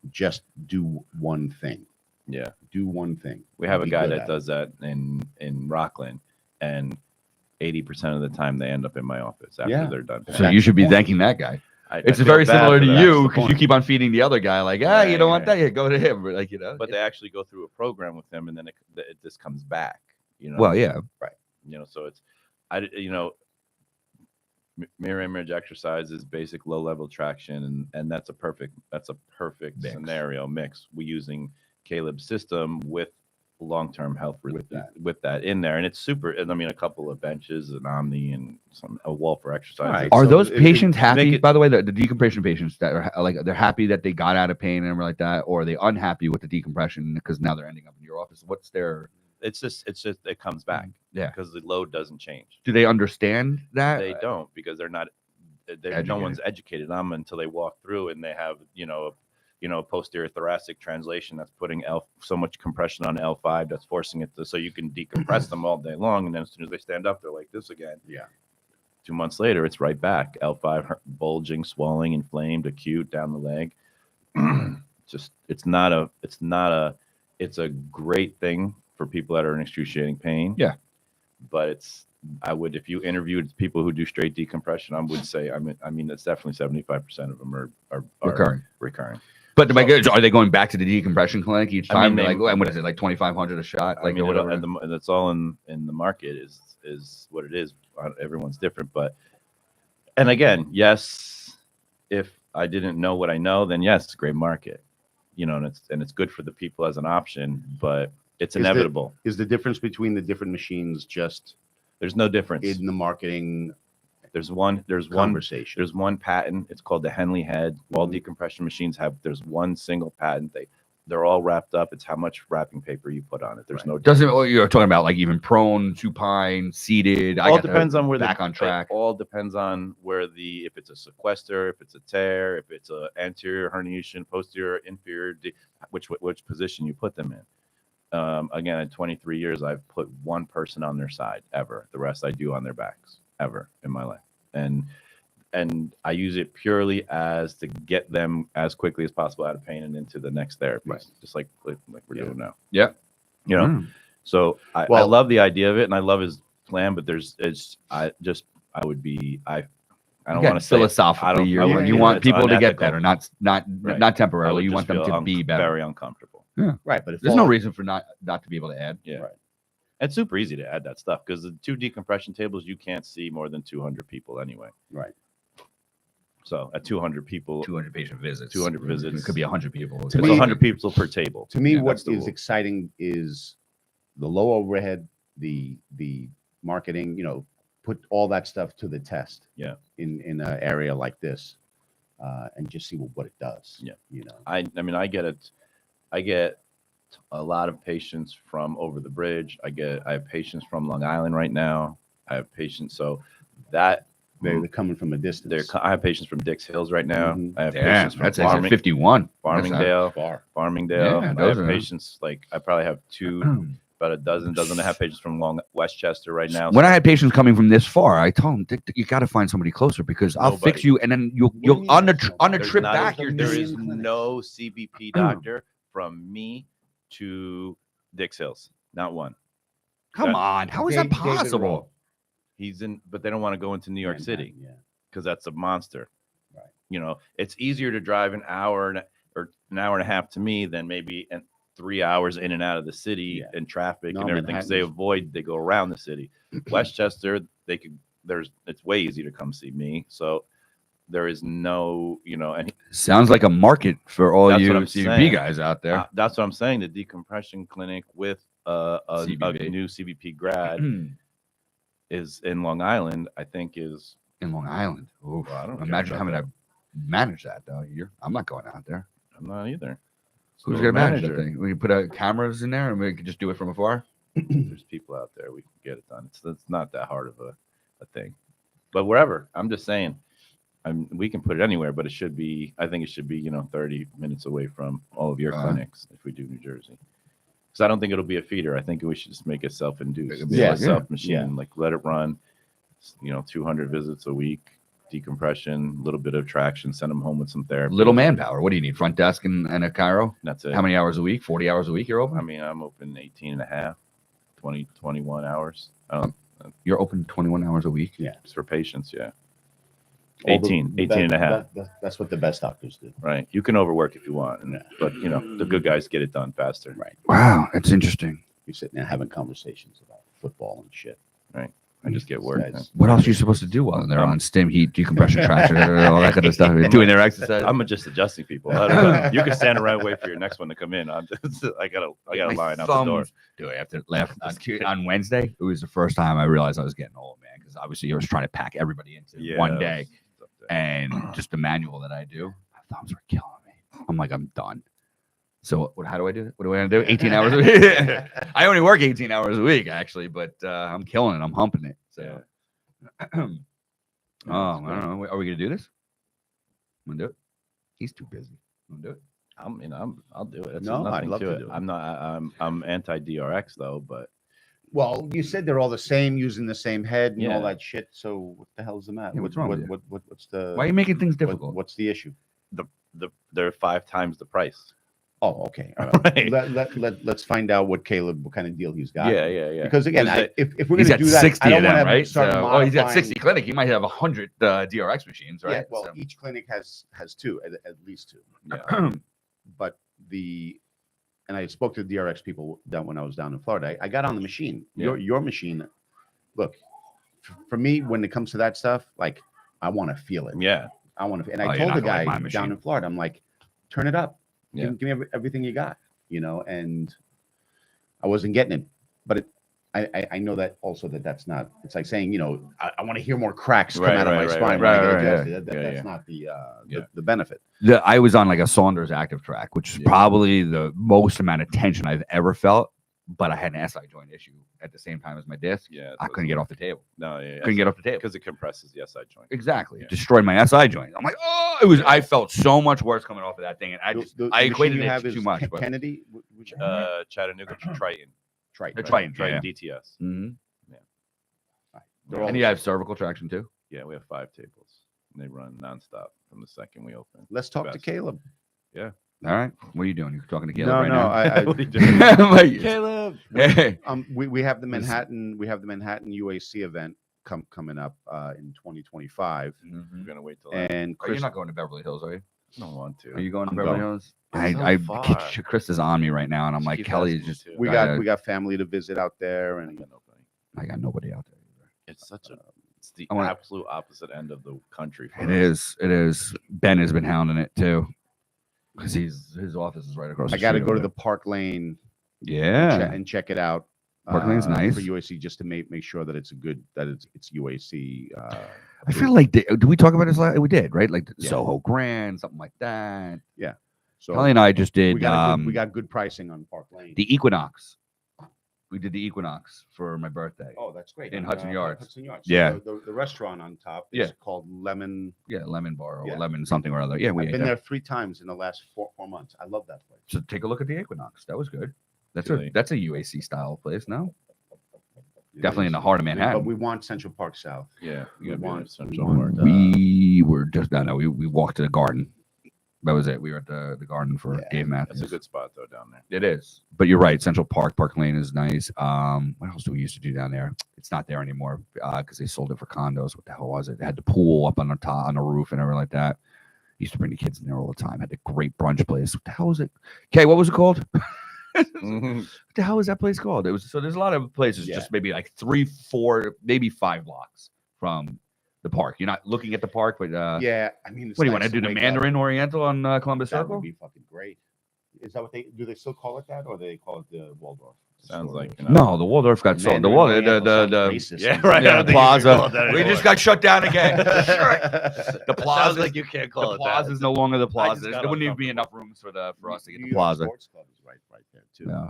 just do one thing. Yeah, Do one thing. we have a Be guy good that at does that in Rockland, and 80% of the time they end up in my office after Yeah. they're done. So That's you should the be point. thanking that guy. It's I very feel bad similar for to that. you That's the because you point. keep on feeding the other guy like, ah, you Right, don't want right. that, yeah, go to him. Like, you know. But they actually go through a program with him, and then it just comes back. You know. Well, yeah. So it's mirror image exercise is basic low level traction, and that's a perfect Mix. scenario mix. We're using Caleb's system with long-term health with that in there, and it's super. And I mean, a couple of benches, an Omni, and a wall for exercise. Right. Are So those it- patients make happy? it- By the way, the decompression patients that are like they're happy that they got out of pain and everything like that, or are they unhappy with the decompression because now they're ending up in your office? What's their? It's just it comes back Yeah. because the load doesn't change. Do they understand that? They don't because they're not. No Educated. one's educated on them until they walk through and they have a posterior thoracic translation that's putting so much compression on L5 that's forcing it to so you can decompress them all day long, and then as soon as they stand up, they're like this again. Yeah. 2 months later, it's right back. L5 bulging, swelling, inflamed, acute down the leg. Just it's a great thing for people that are in excruciating pain. Yeah. But if you interviewed people who do straight decompression, I would say, I mean, it's definitely 75% of them are recurring. But my goodness, are they going back to the decompression clinic each time? I mean, like, what is it, like 2,500 a shot? Like, I mean, or whatever. and that's all in the market is what it is. Everyone's different, and again, yes, if I didn't know what I know, then yes, it's a great market, and it's good for the people as an option, but it's inevitable. Is the difference between the different machines just there's no difference in the marketing? There's one conversation. There's one patent. It's called the Henley head. All decompression machines there's one single patent. They're all wrapped up. It's how much wrapping paper you put on it. There's no doesn't you're talking about, like, even prone, supine, seated. All depends on where back on track. It all depends on where if it's a sequester, if it's a tear, if it's a anterior herniation, posterior, inferior, which position you put them in. Again, in 23 years, I've put one person on their side ever. The rest I do on their backs ever in my life, and I use it purely to get them as quickly as possible out of pain and into the next therapy, just like we're doing now. Yeah, So I love the idea of it, and I love his plan. But I don't want to say philosophically. You want people to get better, not temporarily. You want them to be better. Very uncomfortable. Yeah, right. But there's no reason for not to be able to add. Yeah, right. It's super easy to add that stuff because the 2 decompression tables, you can't see more than 200 people anyway. Right. So at 200 people, 200 patient visits, 200 visits, it could be 100 people. It's 100 people per table. To me, what is exciting is the low overhead, the marketing. Put all that stuff to the test. Yeah. In an area like this, and just see what it does. Yeah. I mean, I get it. I get a lot of patients from over the bridge. I have patients from Long Island right now. I have patients. So that they're coming from a distance. I have patients from Dix Hills right now. Mm-hmm. I have patients from that's 51. Farmingdale. Farmingdale. Yeah, I have patients I probably have about a dozen and a half patients from Westchester right now. When I had patients coming from this far, I told them, you got to find somebody closer because I'll fix you, and then you'll on the trip back. There is no CBP doctor from me to Dix Hills, not one. Come on, how is that possible? He's in, but they don't want to go into New York City because that's a monster. Right. It's easier to drive an hour or an hour and a half to me than maybe 3 hours in and out of the city and traffic and everything. Because they go around the city. Westchester, it's way easier to come see me. So there is no, sounds like a market for all you CBP guys out there. That's what I'm saying. The decompression clinic with a new CBP grad is in Long Island. I think is in Long Island. Ooh, well, I don't imagine having to manage that though. I'm not going out there. I'm not either. Who's gonna manage that thing? We put cameras in there and we can just do it from afar. There's people out there. We can get it done. It's not that hard of a thing. But wherever, I'm just saying. We can put it anywhere, but I think it should be 30 minutes away from all of your clinics if we do New Jersey. Because I don't think it'll be a feeder. I think we should just make it self-induced. Self-machine. Like let it run, 200 visits a week, decompression, a little bit of traction, send them home with some therapy. Little manpower. What do you need? Front desk and a chiro? That's it. How many hours a week? 40 hours a week you're open? I mean, I'm open 18 and a half, 20, 21 hours. You're open 21 hours a week? Yeah. It's for patients, yeah. 18 and a half. That's what the best doctors do. Right. You can overwork if you want, but the good guys get it done faster. Right. Wow, that's interesting. You're sitting there having conversations about football and shit. Right. I just get work. What else are you supposed to do while they're on stim, heat, decompression traction, all that kind of stuff? Doing their exercise. I'm just adjusting people. You can stand around and wait for your next one to come in. I got a line out the door. Do I have to laugh? On Wednesday, it was the first time I realized I was getting old, man, because obviously I was trying to pack everybody into one day. And just the manual that I do, my thumbs were killing me. I'm like, I'm done. So how do I do it? What do I do? 18 hours a week? I only work 18 hours a week, actually, but I'm killing it. I'm humping it. So, I don't know. Are we going to do this? I'm going to do it. He's too busy. I'm going to do it. I'll do it. No, I'd love to do it. I'm anti-DRX though, but Well, you said they're all the same, using the same head and all Yeah. that shit. So what the hell's the matter? Yeah, what's wrong with you? What's the? Why are you making things difficult? What's the issue? They're 5 times the price. Oh, okay. All right. Right. Let's find out what kind of deal he's got. Yeah. Because again, Because if we're He's gonna got do that, 60 I don't of them, want to right? start So, modifying. he's got 60 clinic. He might have 100 DRX machines, right? Yeah. Well, So- each clinic has 2, at least 2. Yeah. But and I spoke to the DRX people down when I was down in Florida. I got on the machine. Yeah. Your machine. Look, for me, when it comes to that stuff, like I want to feel it. Yeah. I want to. And Oh, I you're told not the gonna like guy my machine. down in Florida, I'm like, turn it up. Yeah. Give me everything you got. And I wasn't getting it. But I know that also that's not. It's like saying, I want to hear more cracks come out of my spine. when I get adjusted. That's not the benefit. I was on like a Saunders active track, which is probably the most amount of tension I've ever felt. But I had an SI joint issue at the same time as my disc. Yeah. I couldn't get off the table. No, yeah. Couldn't get off the table because it compresses the SI joint. Exactly. Yeah. It destroyed my SI joint. I'm like, oh, it was. I felt so much worse coming off of that thing, and I equated it to too much. But Kennedy, Chattanooga Triton. Triton. Triton. Triton Yeah. DTS. Mm-hmm. They're all And you have cervical traction too. Yeah, we have 5 tables. And they run nonstop from the second we open. Let's talk to Best. Caleb. Yeah. All right. What are you doing? You're talking to Caleb No, right no. now? What are you doing? I'm like, Caleb. hey. We have the Manhattan UAC event coming up in 2025, We're Mhm. gonna wait till and Oh, you're Chris, not going to Beverly Hills, are you? I don't want to. Are you going to I'm Beverly going. Hills? It's so I far. Chris is on me right now, and I'm Just like, keep Kelly asking is me just. to. we got family to visit out there, I and got nobody. I got nobody out there. It's such a. It's the I wanna- absolute opposite end of the country. For It us. is. It is. Ben has been hounding it too, because his office is right across. I got to go to the Park Lane Yeah. and check it out. Park Lane's nice. for UAC, just to make sure that it's UAC. I feel like did we talk about this? We did, right? Like the Yeah. Soho Grand, something like that. So Kelly and I just did. we got good pricing on Park Lane. the Equinox. We did the Equinox for my birthday. Oh, that's great. In On, Hudson Yards. Hudson Yards. Yeah. The restaurant on top is Yeah. called Lemon. Yeah, Lemon Bar or Yeah. Lemon something or other. Yeah, we I've ate been there. there 3 times in the last 4 months. I love that place. So take a look at the Equinox. That was good. Really? That's a UAC style place. No, It definitely in is. the heart of But Manhattan. we want Central Park South. Yeah. We You gotta be want- in Central we Park. want- We were just no. We walked to the garden. That was it. We were at the garden for Yeah, Dave Matthews. That's a good spot though down there. It is, but you're right. Central Park, Park Lane is nice. What else do we used to do down there? It's not there anymore because they sold it for condos. What the hell was it? They had the pool up on the top, on the roof, and everything like that. Used to bring the kids in there all the time. Had a great brunch place. What the hell was it? Okay, what was it called? Mhm. What the hell is that place called? It was so. There's a lot of places, Yeah. just maybe like 3, 4, maybe 5 blocks from the park. You're not looking at the park, but Yeah, I mean, it's what do you want nice to do? The wake up. Mandarin Oriental on Columbus That Circle? would be fucking great. Is that what they still call it that, or they call it the Waldorf? Sounds Store? like No, the Waldorf got sold. The Mandarin Waldorf, Oriental sounds the racist. Yeah, right. I Yeah, don't the think you can call it plaza. that We anymore. just got shut down again. The The plaza. Sounds like you can't call The it plaza that. is no longer the I plaza. just There got wouldn't even be enough uncomfortable. rooms for us to get New the York plaza. Sports Club is right there too. Yeah.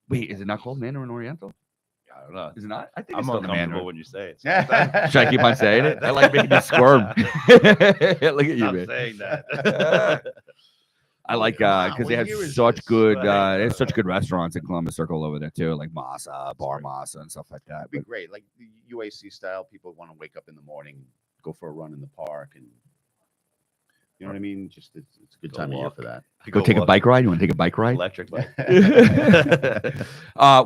Wait, is it not called Mandarin Oriental? I don't know. Is it not? I think I'm it's still the uncomfortable Mandarin. when you say it. Yeah. Should I keep on saying it? I like making you squirm. Look at you, Stop man. saying that. I like Come on, because what they have year is such this? good Right. they have such good restaurants in Columbus Circle over there too, like Masa, Bar Masa, and stuff like that. That'd be But great. Like the UAC style, people want to wake up in the morning, go for a run in the park, and you know what I mean. Just it's a good Go time of year walk. go for take a walk. bike ride. You want to take a bike ride? Electric bike. that.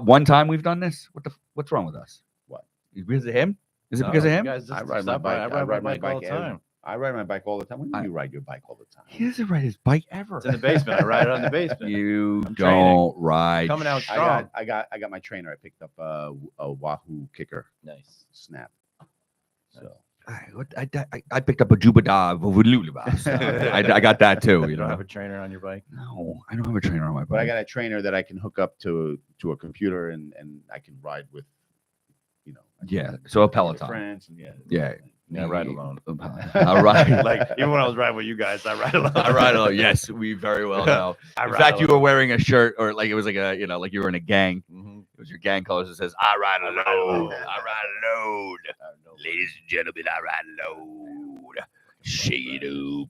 One time we've done this. What's wrong with us? What? Because of him? Is it No, because of you him? guys just I ride my stop by. bike. I ride my bike all the every- time. I ride my bike all the time. When do I- you ride your bike all the time? He doesn't ride his bike ever. It's in the basement. I ride it on the basement. You I'm don't ride. Coming out I strong. got my trainer. I picked up a Wahoo kicker Nice. snap. So I picked up a Jubada Vuvululubas. I got that too. You You don't know. have a trainer on your bike? No, I don't have a trainer on my but I bike. got a trainer that I can hook up to a computer and I can ride with, I can Yeah, ride so a with Peloton. friends and yeah. Yeah. Yeah, I ride alone. I ride. Like even when I was riding with you guys, I ride alone. I ride alone. Yes, we very well know. I In ride fact, you alone. were wearing a shirt, or like it was like a, like you were in a gang. Mhm. It was your gang colors. It says, "I ride ride alone. alone. I ride alone." I have no Ladies and gentlemen, I ride alone. Shake it up.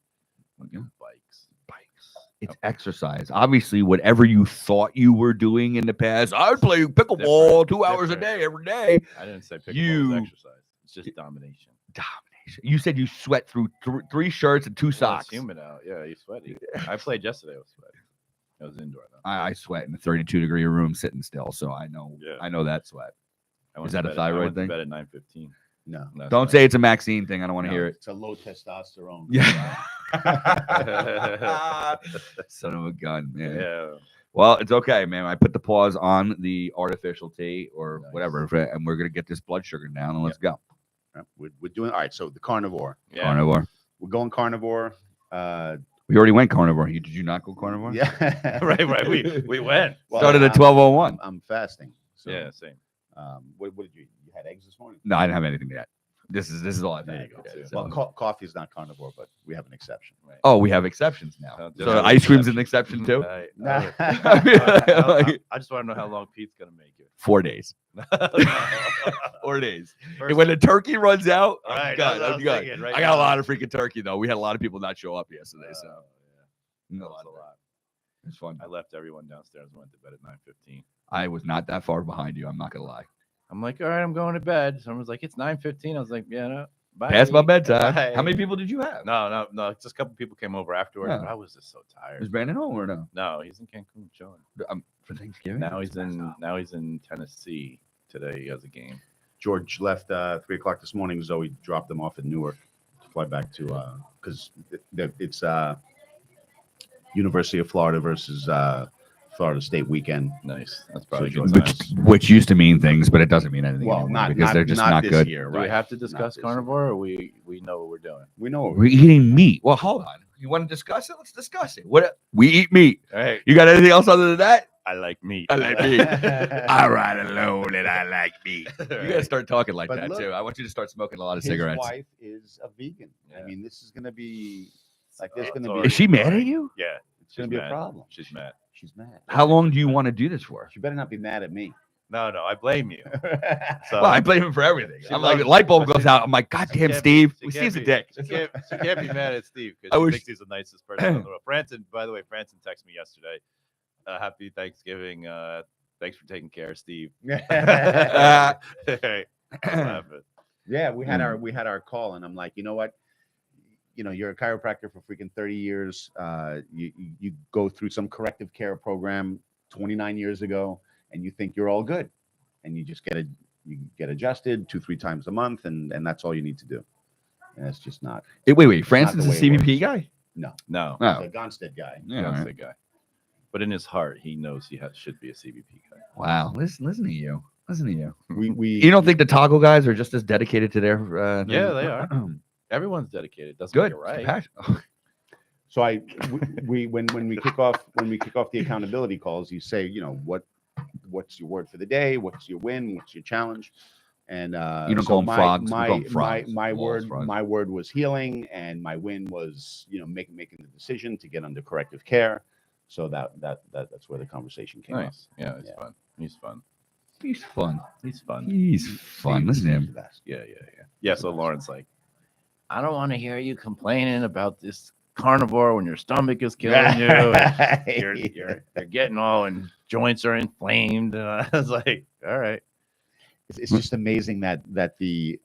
bikes. Bikes. It's exercise. Obviously, whatever you thought you were doing in the past, I'd play pickleball 2 hours a day every day. I didn't say pickleball is exercise. It's just domination. Domination. You said you sweat through 3 shirts and 2 socks. It's humid out. Yeah, you sweaty. I played yesterday. I was sweaty. I was indoor though. I sweat in a 32-degree room sitting still, so I know. Yeah. I know that sweat. I Is that a thyroid I went thing? to bed at 9:15. No. Don't say it's a Maxine thing. I don't want to hear it. It's a low testosterone. Yeah. Son of a gun, man. Yeah. Well, it's okay, man. I put the pause on the artificial tea or Nice. whatever, and we're gonna get this blood sugar down and let's go. We're doing all right. So the carnivore. Yeah. Carnivore. We're going carnivore. We already went carnivore. Did you not go carnivore? Yeah. right. We went. Well, Started at 12:01. I'm fasting. So, Yeah, same. what did you had eggs this morning? No, I didn't have anything yet. This is all I've There had. you go, today, too. so- Well, coffee is not carnivore, but we have an exception. Right. Oh, we have exceptions now. Just So have ice cream's an exception. exception too. Nah. I just want to know how long Pete's gonna make it. 4 days. First, 4 days. And when the turkey runs out, I'm Right, good. that's what I I'm was good. thinking, right I got a now. lot of freaking turkey though. We had a lot of people not show up yesterday, so that no, was a lot. it's fun. I left everyone downstairs and went to bed at 9:15. I was not that far behind you. I'm not gonna lie. I'm like, all right, I'm going to bed. Someone's like, it's 9:15. I was like, yeah, no. Bye. Past my bedtime. Bye. How many people did you have? No. Just a couple people came over afterwards, Yeah. but I was just so Was tired. Brandon home or no? No, he's in Cancun chilling. For Thanksgiving. Now he's in Tennessee today. He has a game. George left 3:00 this morning. Zoe dropped him off in Newark to fly back to because it's University of Florida versus Florida State weekend. Nice. That's probably So good which, times. which used to mean things, but it doesn't mean anything Well, anymore not because they're just not this good. year, Do right? we have to Not discuss this carnivore, or we know what we're doing? We know what We're eating meat. Well, hold on. You want to discuss it? Let's discuss it. What we eat meat. Hey, You got anything else other than that? I like meat. I like meat. I ride alone and I like meat. You Right. gotta start talking like But that look, too. I want you to start smoking a lot of his cigarettes. wife is a vegan. I Yeah. mean, this is gonna be like there's It's gonna already be Is she mad at you? Yeah, it's gonna she's be mad. a problem. She's mad. She's mad. How long do you want to do this for? She better not be mad at me. No, I blame you. So Well, I blame him for everything. she I'm like, loves- the light bulb she- goes out. I'm like, God she damn, can't Steve. be- she can't Steve's a be- dick. She can't be mad at Steve I because she wish- thinks he's the nicest person in the world. Franson, by the way, Franson texted me yesterday. Happy Thanksgiving. Thanks for taking care of Steve. Hey, laugh it. Yeah, we had our call, and I'm like, you know what? You're a chiropractor for freaking 30 years. You go through some corrective care program 29 years ago, and you think you're all good, and you just get adjusted 2-3 times a month, and that's all you need to do. And it's just not. Wait. Franson's a the way it CBP guy? No, Oh, He's a Gonstead guy. yeah, that's all right. the guy. But in his heart, he knows he should be a CBP guy. Wow. Listen to you. Listen to you. We You don't think the toggle guys are just as dedicated to their Yeah, thing? they are. Everyone's dedicated. Doesn't Good. make it right. Passion. So when we kick off the accountability calls, you say, what's your word for the day? What's your win? What's your challenge? And You don't call 'em frogs, we call 'em My frogs. Walrus frogs. my word was healing, and my win was making the decision to get under corrective care. So that's where the conversation came up. Nice. Yeah, it's Yeah. fun. He's fun. He's fun. He's fun. He's fun. Listen to him. Yeah. So Lauren's like, I don't want to hear you complaining about this carnivore when your stomach is killing you. and you're getting all and joints are inflamed. And I was like, all right. It's just amazing that the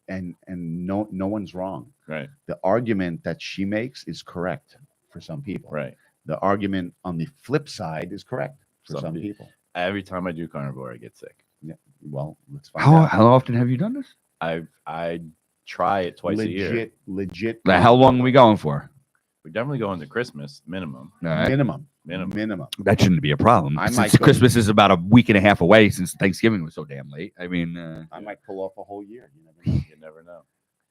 and no one's wrong. Right. The argument that she makes is correct for some people. Right. The argument on the flip side is correct for Some some people. people. Every time I do carnivore, I get sick. Well, let's find How out. often have you done this? I try it twice a year. Legit. Like, how long are we going for? We definitely go into Christmas minimum. All right. Minimum. Minimum. That shouldn't be a problem. I Since might go- Christmas is about a week and a half away since Thanksgiving was so damn late. I mean, I might pull off a whole year. You never know. You never know.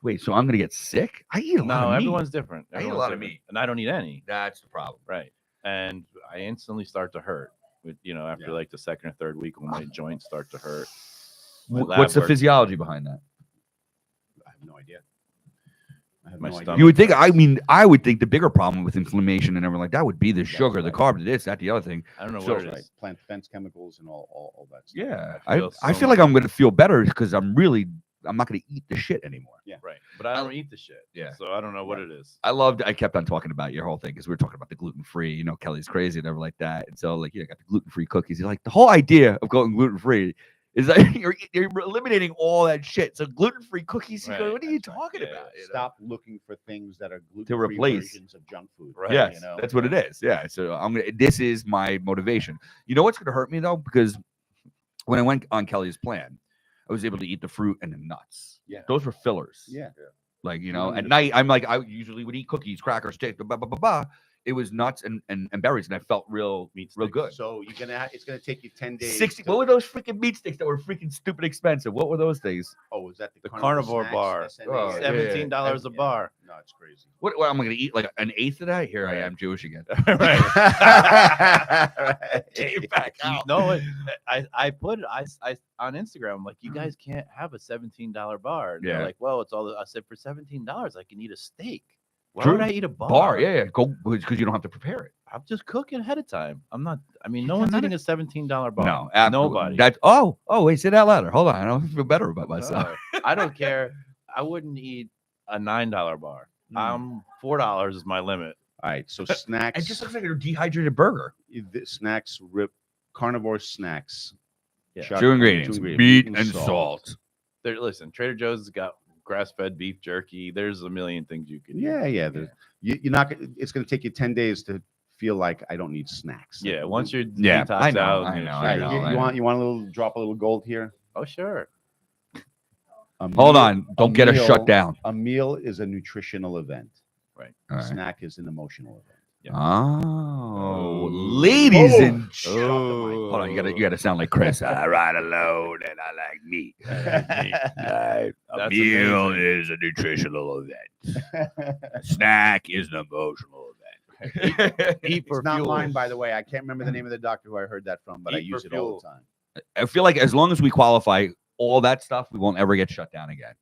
wait, so I'm going to get sick? I eat a lot No, of meat. everyone's different. I eat a Everyone's lot of different. meat. and I don't eat any. That's the problem. Right. And I instantly start to hurt. With after Yeah. like the second or third week when my joints start to hurt. My What's lab the work- physiology behind that? I have no idea. I have My no idea. stomach You would think, I would think the bigger problem with inflammation and everything like that would be the sugar, the right. carb, this, that, the other thing. I don't know So- what it Right. is. Plant defense chemicals and all that stuff. Yeah. I feel I so feel like I'm going to feel better because I'm really I'm not going to eat the shit anymore. Right. But I don't eat the shit. Yeah. So I don't know what it is. I kept on talking about your whole thing because we were talking about the gluten-free, Kelly's crazy and everything like that. And so like, got the gluten-free cookies. You're like, the whole idea of going gluten-free is that you're eliminating all that shit. So gluten-free cookies, Right. what are you talking about? Stop looking for things that are gluten-free To replace. versions of junk food. Right. Yes, that's what it is. Yeah. So this is my motivation. You know what's going to hurt me though? Because when I went on Kelly's plan, I was able to eat the fruit and the nuts. Yeah. Those were fillers. Yeah. Like, don't at need night, I'm like, I usually would eat cookies, crackers, steak, blah, blah, blah, blah. It was nuts and berries, and I felt real good. So it's gonna take you 10 days. 60. What were those freaking meat sticks that were freaking stupid expensive? What were those things? Oh, was that The carnivore bar. Oh, yeah. $17 a bar. No, it's crazy. What am I going to eat? Like an eighth of that? Here I am, Jewish again. Right. Came back out. No, I put it. I on Instagram. I'm like, you guys can't have a $17 bar. And they're like, well, it's all. I said for $17, I can eat a steak. Why would I eat a bar? Yeah. Go because you don't have to prepare it. I'm just cooking ahead of time. I'm not. I mean, no one's eating a $17 bar. No, nobody. That's wait, say that louder. Hold on, I don't feel better about myself. I don't care. I wouldn't eat a $9 bar. $4 is my limit. All right, so snacks. It just looks like a dehydrated burger. Snacks, carnivore snacks. Yeah. Two ingredients: meat and salt. Listen, Trader Joe's has got grass-fed beef jerky. There's a million things you can. Yeah. You're not. It's going to take you 10 days to feel like I don't need snacks. Yeah, once you're I know. You want a little gold here? Oh sure. Hold on, don't get us shut down. A meal is a nutritional event. Right. A snack is an emotional event. Yeah. Oh, ladies and hold on, you gotta sound like Chris. I ride alone and I like meat. A meal is a nutritional event. A snack is an emotional event. Eat for it's not fuel. mine, by the way. I can't remember the name of the doctor who I heard that from, but I use it all the time. I feel like as long as we qualify all that stuff, we won't ever get shut down again.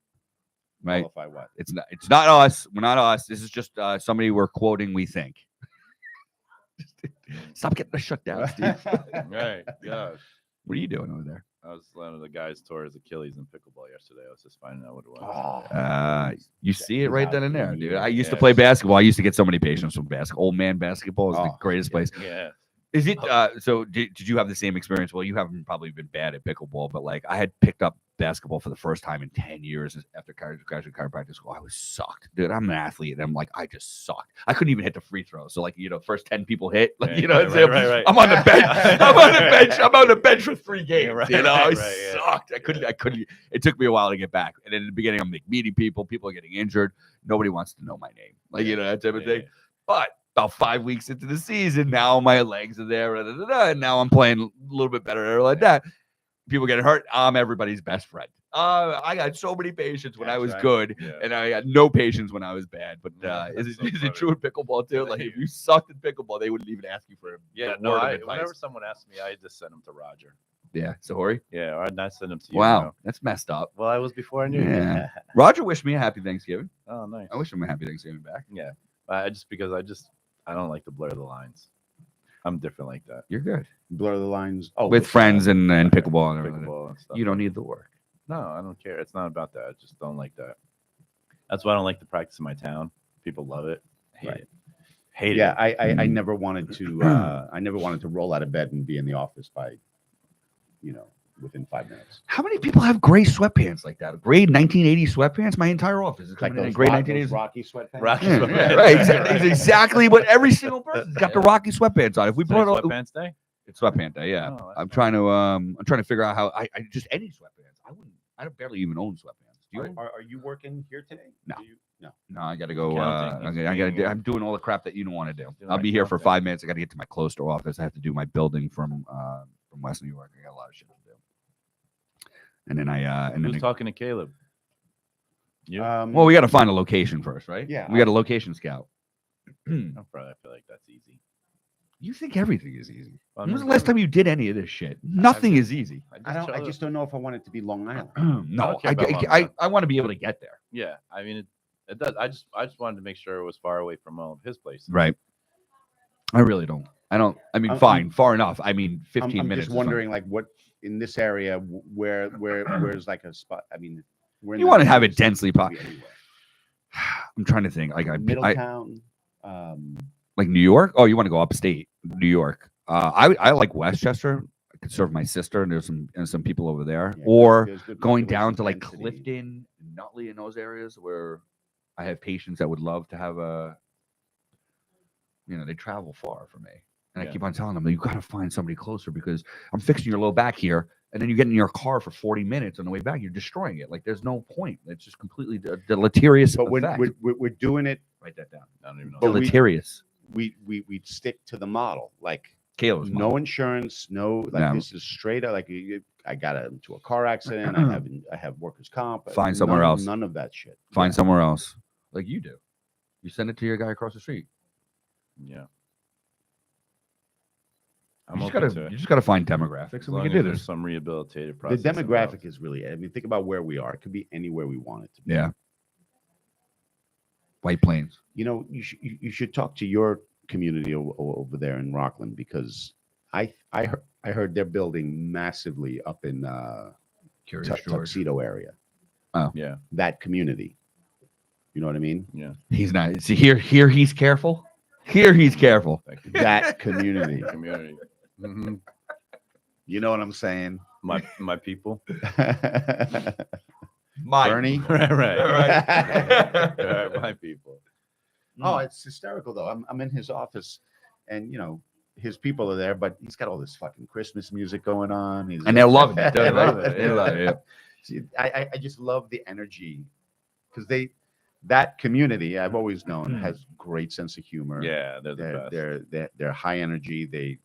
Right? Qualify what? It's not us. We're not us. This is just somebody we're quoting, we think. Stop getting us shut down, Steve. Right. Gosh. What are you doing over there? I was one of the guys tore his Achilles in pickleball yesterday. I was just finding out what it was. You see it right then and there, dude. I used to play basketball. I used to get so many patients from basketball. Old man basketball is the greatest place. Yeah. Is it so did you have the same experience? Well, you haven't probably been bad at pickleball, but like I had picked up basketball for the first time in 10 years after graduate chiropractic school. I was sucked. Dude, I'm an athlete and I'm like, I just sucked. I couldn't even hit the free throw. So like, first 10 people hit, like, right. I'm on the bench. I'm on the bench for 3 games. Right, I sucked. I couldn't. It took me a while to get back. And in the beginning, I'm like meeting people are getting injured. Nobody wants to know my name. Like, that type of thing. But about 5 weeks into the season, now my legs are there, and now I'm playing a little bit better like that. People getting hurt. I'm everybody's best friend. I got so many patients when I was good, and I had no patience when I was bad. But is it true in pickleball too? Like if you sucked at pickleball, they wouldn't even ask you for whenever someone asked me, I just sent them to Roger. Yeah, Sahori? Yeah, or I'd not send them to you. Wow, that's messed up. Well, I was before I knew. Yeah. Roger wished me a happy Thanksgiving. Oh, nice. I wish him a happy Thanksgiving back. Yeah, I don't like to blur the lines. I'm different like that. You're good. Blur the lines. With friends and pickleball and everything. Pickleball and stuff. You don't need the work. No, I don't care. It's not about that. I just don't like that. That's why I don't like to practice in my town. People love it. Hate it. I never wanted to roll out of bed and be in the office by, within 5 minutes. How many people have gray sweatpants like that? Gray 1980 sweatpants? My entire office is Like coming in those gray Rocky 1980s. Rocky sweatpants. Rocky Yeah, sweatpants. right, exactly. It's exactly what every single person's got the Rocky sweatpants on. If we put it on sweatpants day. It's sweatpant day, yeah. Oh, I'm trying to figure out how I just any sweatpants. I don't barely even own sweatpants. Do you? Are you working here today? No. No. No, I gotta go. Counting. I'm doing all the crap that you don't want to do. Doing I'll my be here for counting. 5 minutes. I gotta get to my closer office. I have to do my building from West New York. I got a lot of shit to do. And then Who's talking to Caleb? You? well, we got to find a location first, right? Yeah. We got a location scout. I feel like that's easy. You think everything is easy? Well, When was the last time you did any of this shit? Nothing is easy. I just don't know if I want it to be Long Island. No, care about Long Island. I want to be able to get there. Yeah, I mean, it does. I just wanted to make sure it was far away from all of his places. Right. I really don't. I don't. I mean, fine, far enough. I mean, 15 I'm minutes. just wondering, like, what in this area where's like a spot. I mean, We're in You the want to have it Northeast. densely It could populated. be anywhere. I'm trying to think. Like I Middletown. like New York. Oh, you want to go upstate New York? I like Westchester. I could serve my sister, and there's some people over there. Yeah, Or there's good going population down to like density. Clifton, Nutley, in those areas where I have patients that would love to have a. They travel far for me, and I Yeah. keep on telling them you got to find somebody closer because I'm fixing your low back here, and then you get in your car for 40 minutes on the way back. You're destroying it. Like there's no point. It's just completely deleterious. But effect. we're doing it. Write that down. I don't even know. But Deleterious. we stick to the model. Like Kalo's no insurance, no like No. this is straight out. Like I got into a car accident. I have workers' comp. Find somewhere else. None of that shit. Find somewhere else, like you do. You send it to your guy across the street. Yeah. You just gotta find demographics, and we can do There's this. some rehabilitative The process. demographic is really. I mean, think about where we are. It could be anywhere we want it to be. Yeah. White Plains. You should talk to your community over there in Rockland because I heard they're building massively up in Curious George. Tuxedo area. Yeah. That community. You know what I mean? Yeah. He's not. See here. He's careful. Here he's careful. That community. Community. Mhm. You know what I'm saying? My people. Bernie. Right. My people. Oh, it's hysterical though. I'm in his office, and his people are there, but he's got all this fucking Christmas music going on. And they're loving it. They love it. They love it. See, I just love the energy because that community I've always known has great sense of humor. Yeah, they're the best. They're high energy.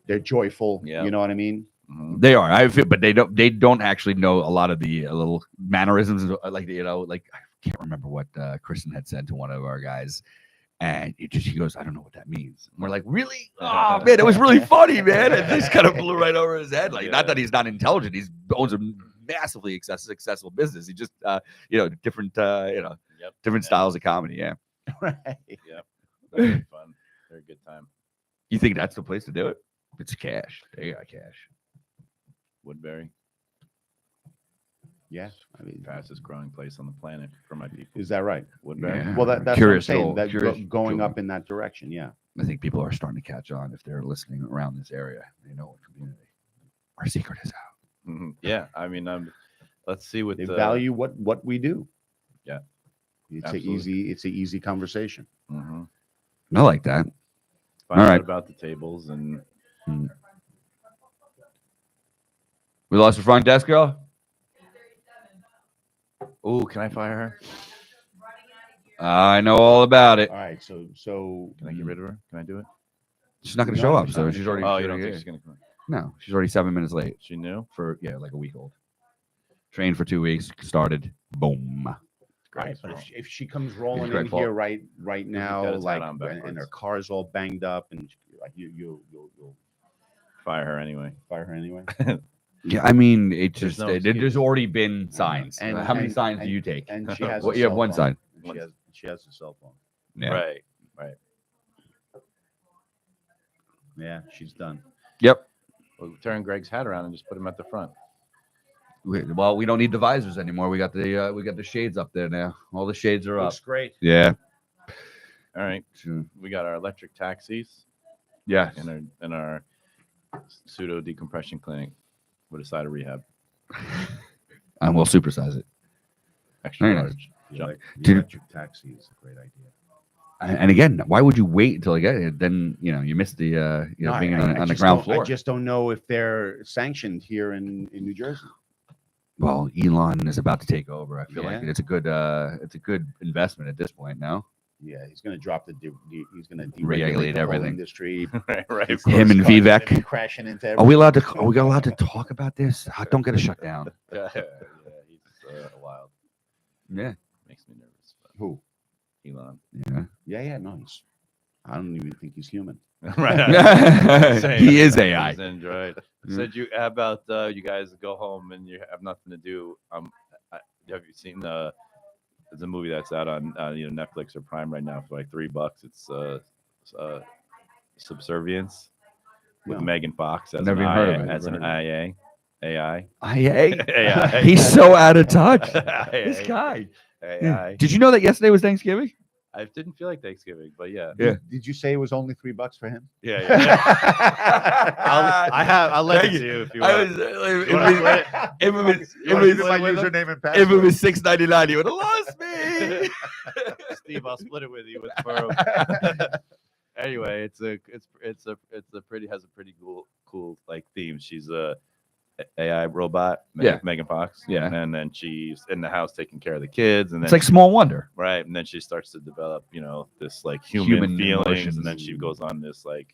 They're joyful. Yeah. You know what I mean? Mhm. They are. I feel, but they don't actually know a lot of the little mannerisms. Like I can't remember what Kristen had said to one of our guys, and he goes, "I don't know what that means." And we're like, "Really? Oh man, it was really funny, man!" And this kind of blew right over his head. Like, not that he's not intelligent. He owns a massively successful business. He just, different, different styles of comedy. Yeah. Right. Yep. They're fun. They're a good time. You think that's the place to do it? It's cash. They got cash. Woodbury, Yeah. I mean, fastest growing place on the planet for my people. is that right? Woodbury. Yeah. Well, that's Curious what I'm saying. Joel. That Curious going Joel. up in that direction. Yeah. I think people are starting to catch on if they're listening around this area. They know what community. Our secret is out. Mhm. Yeah, I mean, let's see what They the value what we do. Yeah. It's Absolutely. an easy conversation. Mhm. I like that. Find All out right. about the tables and We lost the front desk girl. oh, can I fire her? I know all about it. All right. So Can I get rid of her? Can I do it? She's not going to No, show up, she's so not she's gonna already. Oh, she's you don't already think here. she's gonna come? No, she's already 7 minutes late She knew. for like a week old. Trained for 2 weeks. Started. Boom. all right, but if she comes rolling great in fault. here right now, got his hat like on and her backwards. car's all banged up, and like you'll Fire her anyway. fire her anyway. Yeah, I mean, it There's just no there's excuse. already been signs. And- How many and- signs do and- you take? And she has. Well, a you have cell one phone. sign. And she has a cell phone. Yeah. Right. Yeah, she's done. Yep. Well, turn Greg's hat around and just put him at the front. Well, we don't need the visors anymore. We got the shades up there now. All the shades are up. Looks great. Yeah. All right. Sure. We got our electric taxis Yeah. and our pseudo decompression clinic with a side of rehab. And we'll supersize it. Extra Very nice. large. The Jump. elec- the Dude. electric taxi is a great idea. And again, why would you wait until you get it? Then you miss the No, being I on the just ground don't- floor. I just don't know if they're sanctioned here in New Jersey. Well, Elon is about to take over. I feel like Yeah. it's a good investment at this point now. Yeah, he's going to drop he's going to Regulate deregulate the whole everything. industry. right. His Him and cars are gonna Vivek. be crashing into. Are we allowed to talk about this? Don't get a shutdown. Yeah, he's wild. Yeah. Makes me nervous. But Who? Elon. Yeah. Yeah, no. I don't even think he's human. right. He is AI. He's Android. Yeah. Said you how about you guys go home and you have nothing to do. Have you seen the movie that's out on Netflix or Prime right now for like $3? It's Subservience with No. Megan Fox as Never an even heard IA, of it. as an IA. AI. AI. He's so out of touch. This guy. AI. Did you know that yesterday was Thanksgiving? I didn't feel like Thanksgiving, but yeah. Yeah. Did you say it was only $3 for him? Yeah. I'll let it to you if you want. If it was $6.99, you would have lost me. Steve, I'll split it with you with Furrow. Anyway, it's a pretty cool like theme. She's a AI robot, Megan Fox. Yeah. And then she's in the house taking care of the kids, and then It's like Small Wonder. right, and then she starts to develop, this like human feelings, emotions. and then she goes on this like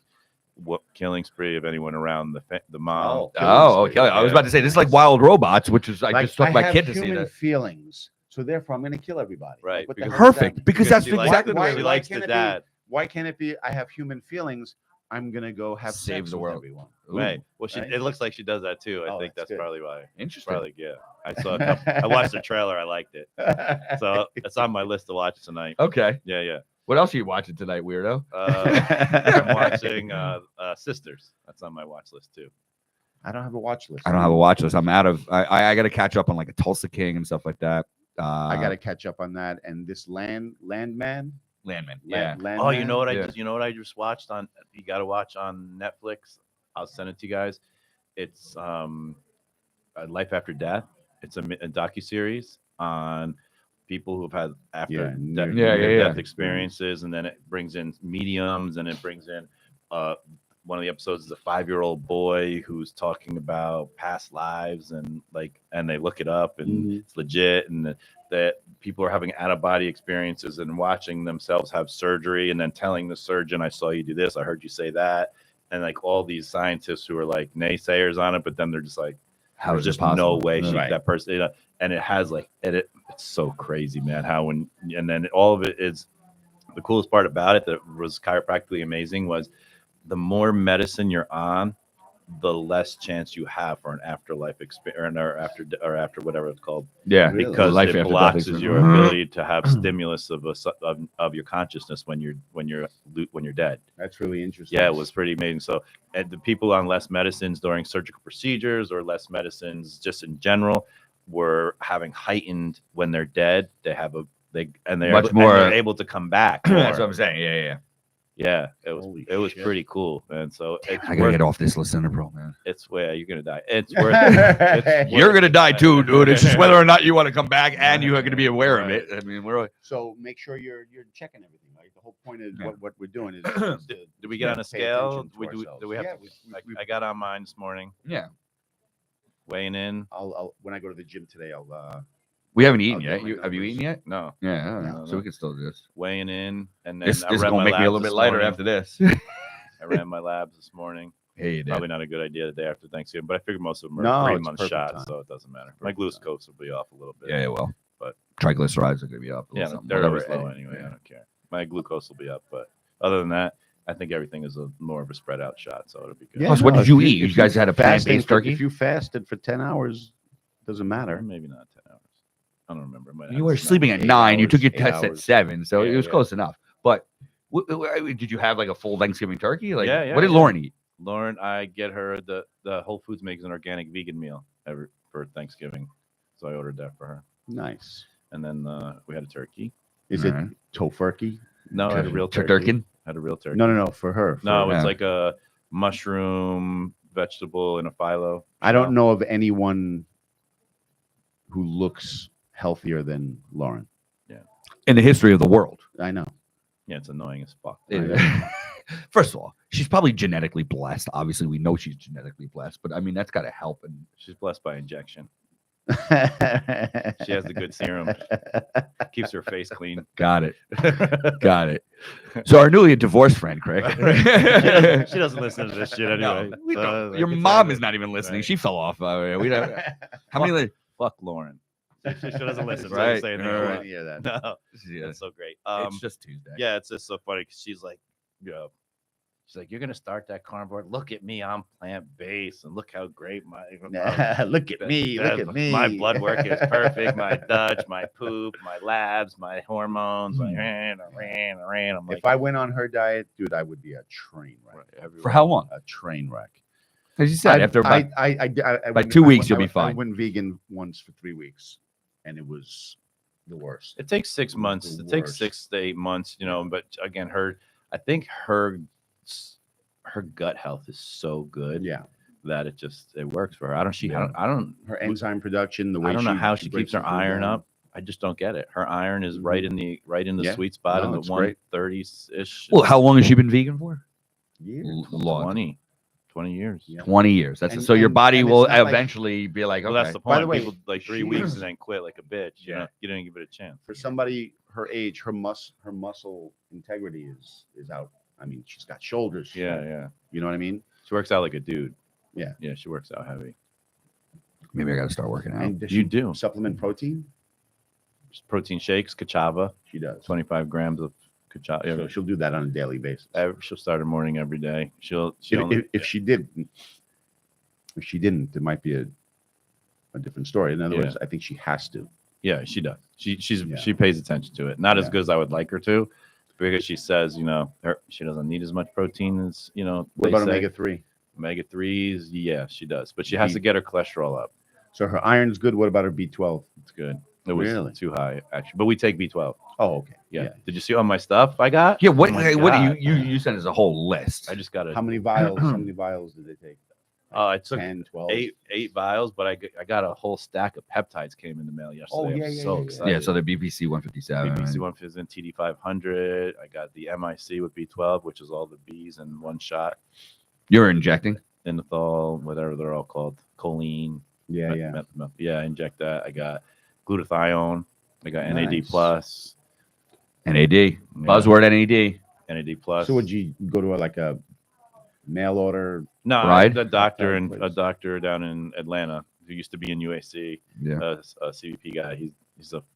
killing spree of anyone around the mom. Okay. I was about to say this is like Wild Robots, which is I just took my kid to see that. Feelings, so therefore I'm going to kill everybody. Right. What the hell does Perfect, that mean? because that's she likes- exactly why- what she why likes can't the it be- dad. Why can't it be? I have human feelings. I'm gonna go have Save sex the with world. everyone. Right. Well, Right? it looks like she does that too. I Oh, think that's that's good. probably why. Interesting. Probably, yeah. I saw a couple, I watched the trailer. I liked it. So it's on my list to watch tonight. Okay. Yeah. What else are you watching tonight, weirdo? I'm watching Sisters. That's on my watch list too. I don't have a watch list. I don't have a watch list. I'm out of. I got to catch up on like a Tulsa King and stuff like that. I got to catch up on that. And this Landman. Landman. Landman. Oh, you know what? Yeah. You know what I just watched on? You got to watch on Netflix. I'll send it to you guys. It's Life After Death. It's a docuseries on people who've had death experiences, and then it brings in mediums, and it brings in one of the episodes is a 5-year-old boy who's talking about past lives, and they look it up, and it's legit, and that people are having out-of-body experiences and watching themselves have surgery, and then telling the surgeon, "I saw you do this, I heard you say that," and like all these scientists who are like naysayers on it, but then they're just like, How there's is it just possible? no way Right. that person, and it has like it's so crazy, man. How and then all of it is the coolest part about it that was chiropractically amazing was the more medicine you're on, the less chance you have for an afterlife experience or after whatever it's called. Yeah, Really? Because Life it after death blocks experience. your ability to have stimulus of your consciousness when you're dead. That's really interesting. Yeah, it was pretty amazing. So, and the people on less medicines during surgical procedures or less medicines just in general were having heightened when they're dead. They're able to come back. That's what more. I'm saying. Yeah. Yeah, Holy it was shit. pretty cool, and so it's I gotta get off this Lisinopril, man. It's where you're gonna die. It's worth it. You're gonna die too, dude. It's just whether or not you want to come back, and you are gonna be aware of it. I mean, we're So make sure you're checking everything. Like the whole point is what we're doing is. Did we get on a pay scale? attention to ourselves. Do we have? Yeah, I got on mine this morning, yeah. weighing in. I'll when I go to the gym today, I'll. We haven't eaten I'll yet. get my Have you numbers. eaten yet? No, Yeah. all right. No. So we can still do this. weighing in, and then This I is ran gonna my make me a labs little bit this lighter morning. after this. I ran my labs this morning. Hey, you did. Probably not a good idea the day after Thanksgiving, but I figured most of them No, are it's 3-month perfect shots, time. so it doesn't matter. My Perfect time. glucose will be off a little bit. Yeah, well, But- triglycerides are gonna be up. A Yeah, little something, they're whatever. always low anyway. Yeah. I don't care. My glucose will be up, but other than that, I think everything is more of a spread out shot, so it'll be good. Plus, what did if you eat? You if guys had a fasting plant-based turkey? If you fasted for 10 hours, doesn't Or matter. maybe not 10 hours. I don't remember. You were sleeping at 9. You took your test at 7, so Yeah, it was yeah. close enough. But did you have like a full Thanksgiving turkey? Like, Yeah, what did Lauren eat? Lauren, I get her the Whole Foods makes an organic vegan meal for Thanksgiving, so I ordered that for her. Nice. And then we had a turkey. Is All it right. tofurkey? No, I had a real turkey. Turkin? Had a real turkey. No, for her. No, it's Yeah. like a mushroom vegetable in a phyllo. I don't know of anyone who looks healthier than Lauren. In the history of the world. I know. Yeah, it's annoying as fuck. First of all, she's probably genetically blessed. Obviously, we know she's genetically blessed, but I mean, that's got to help. And She's blessed by injection. She She has the good serum. Keeps her face clean. got it. Got it. So, our newly divorced friend, Craig. She doesn't listen to this shit anyway. No, we so, don't. like, Your it's mom all is good. not even listening. Right. She fell off. We don't. How many? Fuck Lauren. She doesn't listen. So I Right. can say anything I All want. right. hear that. No, Yeah. it's so great. It's just Tuesday. Yeah, it's just so funny because she's like, she's like, you're gonna start that carnivore. Look at me, I'm plant based, and look how great my Look at me. Look at me. My blood work is perfect. My Dutch, my poop, my labs, my hormones. My I'm like, If I went on her diet, dude, I would be a train wreck. For how long? A train wreck. As you said, after about I by 2 weeks, you'll be I fine. went vegan once for 3 weeks, and it was the worst. It takes 6 months. The It takes worst. 6 to 8 months, you know. But again, I think her gut health is so good Yeah, that it works for her. I don't. Yeah. I don't. her enzyme production, the way I don't know how she breaks keeps her the food iron down. up. I just don't get it. Her iron is Mhm. right in the Yeah. sweet spot in No, the it's great. 130s ish. Well, how long has she been vegan for? Yeah. Long. 20 years. Yeah. 20 years. That's And- so your and- body and it's will not like- eventually be like, Well, okay. that's the By point. the way, People like 3 she weeks is- and then quit like a bitch. You Yeah. know, you didn't give it a chance. For somebody her age, her muscle integrity is out. I mean, she's got shoulders. Yeah, yeah. You know what I mean? She works out like a dude. Yeah. Yeah, she works out heavy. Maybe I got to start working out. And does You she do. supplement protein? Just protein shakes, kachava, She does. 25 grams of kachava. So she'll do that on a daily basis. She'll start her morning every day. If she didn't, it might be a different story. In other Yeah. words, I think she has to. Yeah, she does. Yeah. She pays attention to it. Not as Yeah. good as I would like her to, because she says, you know, she doesn't need as much protein as, you know, What they about say. omega-3? Omega-3s? Yeah, she does, but she has to get her cholesterol up. So her iron's good. What about her B12? It's good. It was Really? too high actually, but we take B12. Oh, okay. Yeah. Did you see all my stuff I got? Yeah, what Oh my what God. you sent us a whole list. I just got How many vials? How many vials did they take? I took 10, 12. eight vials, but I got a whole stack of peptides came in the mail yesterday. Oh, yeah, I'm yeah, so yeah, yeah. excited. Yeah, so the BPC 157. BBC right? 150 TD500. I got the MIC with B12, which is all the Bs in one shot. You're injecting. Inthol, whatever they're all called, choline. Yeah, yeah. I inject that. I got glutathione. I got NAD Nice. plus. NAD. Buzzword NAD. NAD plus. So would you go to a mail order? No, Right? the doctor and Place. a doctor down in Atlanta who used to be in UAC, Yeah. a CVP guy.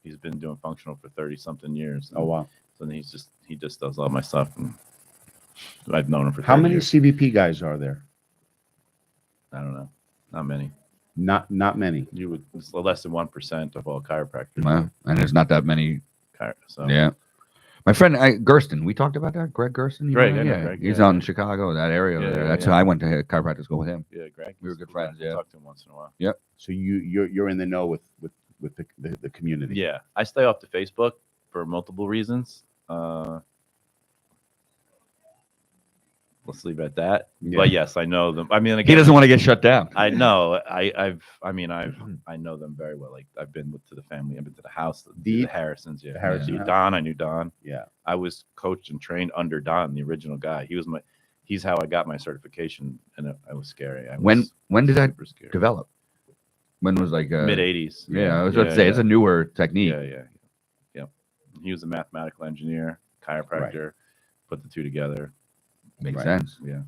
He's been doing functional for 30 something years. Oh wow. So he just does all my stuff, and I've known him for. How 30 many years. CVP guys are there? I don't know. Not many. Not many. It's less than 1% of all chiropractors. Well, and there's not that many. So Yeah. My friend Gersten, we talked about that. Greg Gersten. you Greg, know? I know yeah. Greg, He's yeah. out in Chicago, that area over Yeah, there. yeah, That's yeah. how I went to chiropractic school with him. Yeah, Greg. We were good He's friends, I yeah. talk to him once in a while. So you're in the know with the community. Yeah, I stay off the Facebook for multiple reasons. Let's leave it at that. Yeah. But yes, I know them. I mean, He again, doesn't want to get shut down. I know. I know them very well. Like I've been to the family. I've been to the house. The Harrisons. Yeah. The Harrison house. Don. I knew Don. Yeah. I was coached and trained under Don, the original guy. He's how I got my certification, and it was scary. When did that super scary? develop? When was like Mid '80s. Yeah, I was about to say it's a newer technique. Yeah. He was a mathematical engineer, chiropractor. Put the two together. Makes Right. sense. Yeah. Do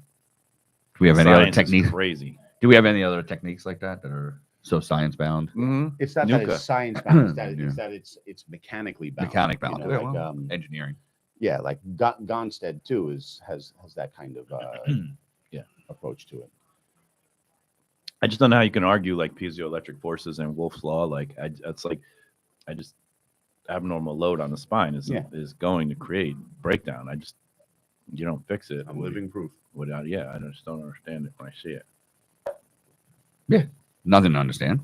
we have any other Science is techniques? Crazy. Do we have any other techniques like that are so science bound? Mm-hmm. It's not that Nuka. it's science bound. It's that, Yeah. it's that it's mechanically bound. Mechanic you bound. know, Yeah, like, well, engineering. yeah, like Gonstead too has that kind of approach to it. I just don't know how you can argue like piezoelectric forces and Wolff's law. Like I just abnormal load on the spine is going to create breakdown. You don't fix it. I'm living proof. Without, I just don't understand it when I see it. Nothing to understand.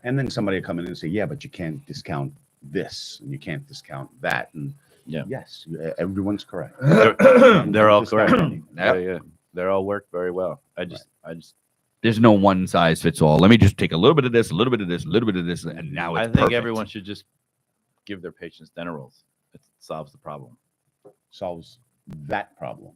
And then somebody will come in and say, yeah, but you can't discount this and you can't discount that. And Yeah. yes, everyone's correct. They're all Discount correct. any. Yeah. They all work very well. I just There's no one size fits all. Let me just take a little bit of this, a little bit of this, a little bit of this, and now it's I think perfect. everyone should just give their patients dental rolls. It solves the problem. Solves that problem.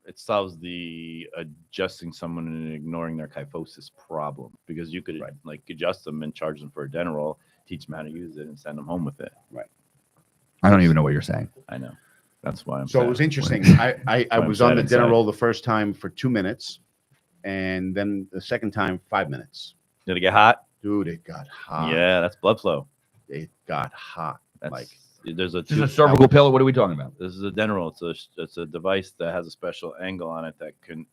It solves the adjusting someone and ignoring their kyphosis problem, because you could like adjust them and charge them for a dental roll, teach them how to use it, and send them home with it. I don't even know what you're saying. I know. That's why I'm. So sad. it was interesting. I I'm was on sad the dinner inside. roll the first time for 2 minutes, and then the second time 5 minutes. Did it get hot? Dude, it got hot. Yeah, that's blood flow. It got hot. That's, Like there's a This is a tube- cervical pillow. What are we talking about? This is a dental roll. It's a device that has a special angle on it that can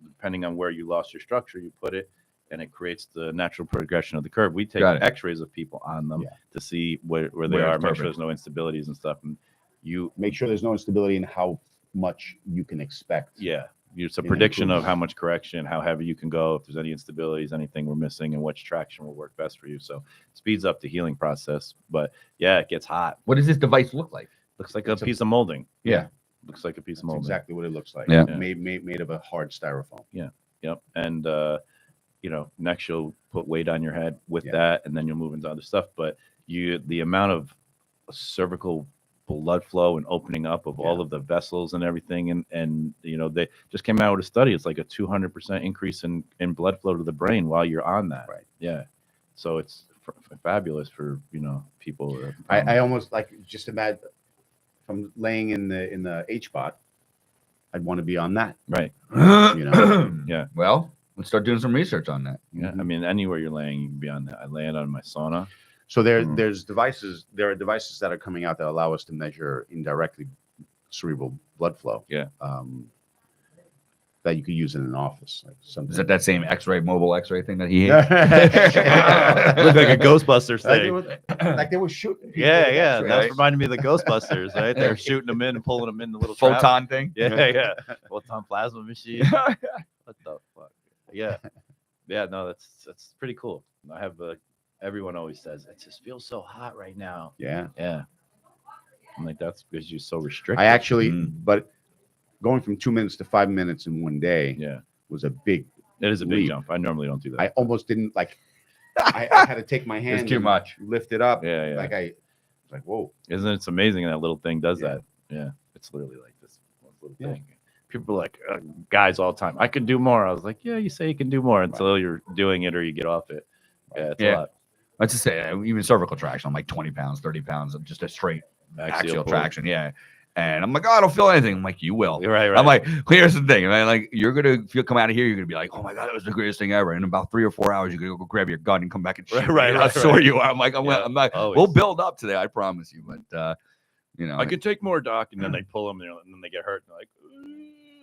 depending on where you lost your structure, you put it, and it creates the natural progression of the curve. We take Got it. X-rays of people on them Yeah. to see where they Where are, it's make sure perfect. there's no instabilities and stuff. And you, make sure there's no instability in how much you can expect. yeah, it's a In prediction of improvement. how much correction, how heavy you can go, if there's any instabilities, anything we're missing, and which traction will work best for you. So it speeds up the healing process. But yeah, it gets hot. What does this device look like? Looks like It's a piece of molding. Yeah. Looks like a piece of That's molding. exactly what it looks like. Yeah. Made of a hard styrofoam. Yep. And next you'll put weight on your head with Yeah. that, and then you'll move into other stuff. But the amount of cervical blood flow and opening up of all of the vessels and everything, and they just came out with a study. It's like a 200% increase in blood flow to the brain while you're on that. Right. Yeah. So it's fabulous for people. I almost like just imagine if I'm laying in the H-bot, I'd want to be on that. Right. Yeah. Well, let's start doing some research on that. Yeah. I mean, anywhere you're laying, you can be on that. I lay it on my sauna. So there are devices that are coming out that allow us to measure indirectly cerebral blood flow. Yeah. That you could use in an office. Like something. That same X-ray, mobile X-ray thing that he Look like a Ghostbusters thing. Like they were shooting. people Yeah, with yeah. X-rays. That's reminding me of the Ghostbusters, right? They're shooting them in and pulling them in the little trap. photon thing. Yeah. Photon plasma machine. What the fuck? Yeah. Yeah, no, that's pretty cool. I have everyone always says it just feels so hot right now. Yeah. Yeah. I'm like, that's because you're so restricted. I actually, but going from 2 minutes to 5 minutes in one day was a big. It is a big leap. jump. I normally don't do that. I almost didn't like. I had to take my hand. It's too and much. Lift it up. Yeah. Like I was like, whoa. Isn't it amazing that little thing does Yeah. that? Yeah. It's literally like this one little Yeah. thing. People are like, guys all the time, I can do more. I was like, yeah, you say you can do more until you're doing it or you get off it. Yeah, it's a lot. Let's just say even cervical traction. I'm like 20 pounds, 30 pounds of just a straight axial pull. traction. Yeah. And I'm like, oh, I don't feel anything. I'm like, you will. You're right. I'm like, here's the thing, man. Like, you're gonna come out of here. You're gonna be like, oh my god, that was the greatest thing ever. And in about 3 or 4 hours, you're gonna go grab your gun and come back and shoot. Right, How sore you are. I'm like, I'm like, always. we'll build up today. I promise you. But I could take more, doc. And then they pull them, and then they get hurt. And they're like,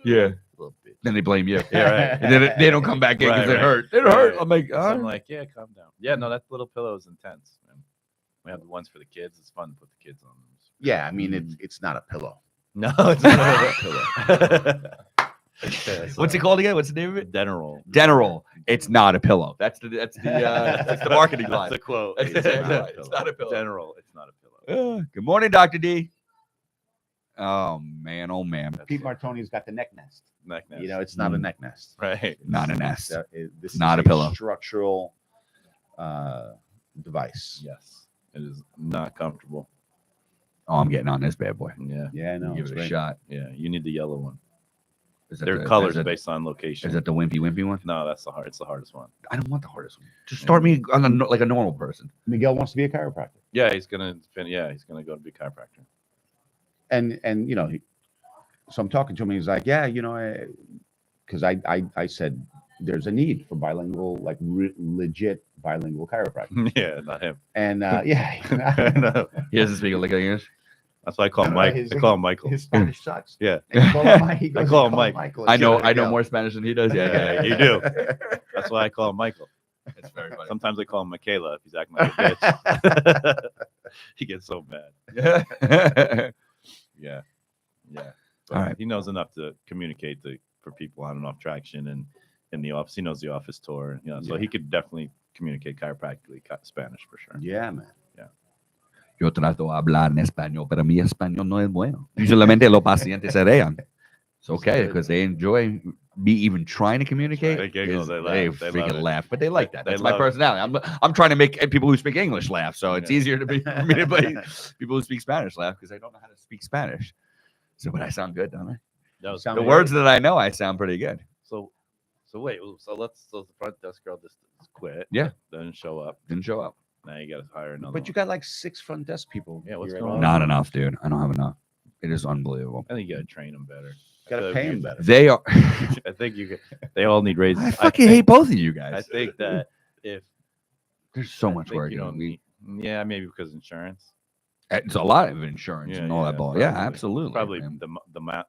yeah. Little bitch. Then they blame you. Yeah, right. And then they don't come back in because Right, it hurt. It right. hurt. I'm like, So I'm like, yeah, calm down. Yeah, no, that little pillow is intense. Man. We have the ones for the kids. It's fun to put the kids on them. Yeah, I mean it's not a pillow. No, it's not a pillow. what's it called again? What's the name of it? Denerol. Denerol. It's not a pillow. That's the marketing line. That's the quote. It's not a pillow. Denerol. It's not a pillow. Good morning, Dr. D. Oh man. Pete Martoni's got the neck nest. Neck nest. It's not a neck nest. Right. Not a nest. This Not is a pillow. Structural device. Yes. It is not comfortable. Oh, I'm getting on this bad boy. Yeah. Yeah, I know. Give it's it a great. shot. Yeah. You need the yellow one. Is that Their colors is based on location. that the wimpy one? No, that's the hard. It's the hardest one. I don't want the hardest one. Just start me on like a normal person. Miguel wants to be a chiropractor. Yeah, he's gonna go to be a chiropractor. And so I'm talking to him. He's like, yeah, because I said there's a need for bilingual, like legit bilingual chiropractor. Yeah, not him. And No, He doesn't speak like English. that's why I call him Mike. I call him Michael. his Spanish sucks. Yeah. And he call him Mike. He goes, I call him "You Mike. Michael." I know Miguel. more Spanish than he does. Yeah. You do. That's why I call him Michael. It's very funny. Sometimes I call him Michaela if he's acting like a bitch. He gets so mad. Yeah. But All right. he knows enough to communicate for people on and off traction and in the office. He knows the office tour. So he could definitely communicate chiropractically Spanish for sure. Yeah, man. Yo trato de hablar en español, pero mi español no es bueno. Usualmente los pacientes se rean. It's okay because they enjoy me even trying to communicate. They giggle, they laugh, They they freaking love it. laugh, but they like that. They That's my love it. personality. I'm trying to make people who speak English laugh, so it's Yeah. easier to be for me to make people who speak Spanish laugh because I don't know how to speak Spanish. So, but I sound good, don't I? That was Sound The Yeah. words that I know, I sound pretty good. So wait. So the front desk girl just quit. Yeah. Doesn't show up. Didn't show up. Now you got to hire another. But you got like 6 front desk people. Yeah, what's here at going home. on? Not enough, dude. I don't have enough. It is unbelievable. I think you got to train them better. Gotta pay them better. They are. I think they all need raises. I fucking hate both of you guys. I think that if There's so I much think work. you don't need. Yeah, maybe because insurance. It's a lot of insurance Yeah, and all yeah, that ball. Yeah, probably. absolutely. Probably man.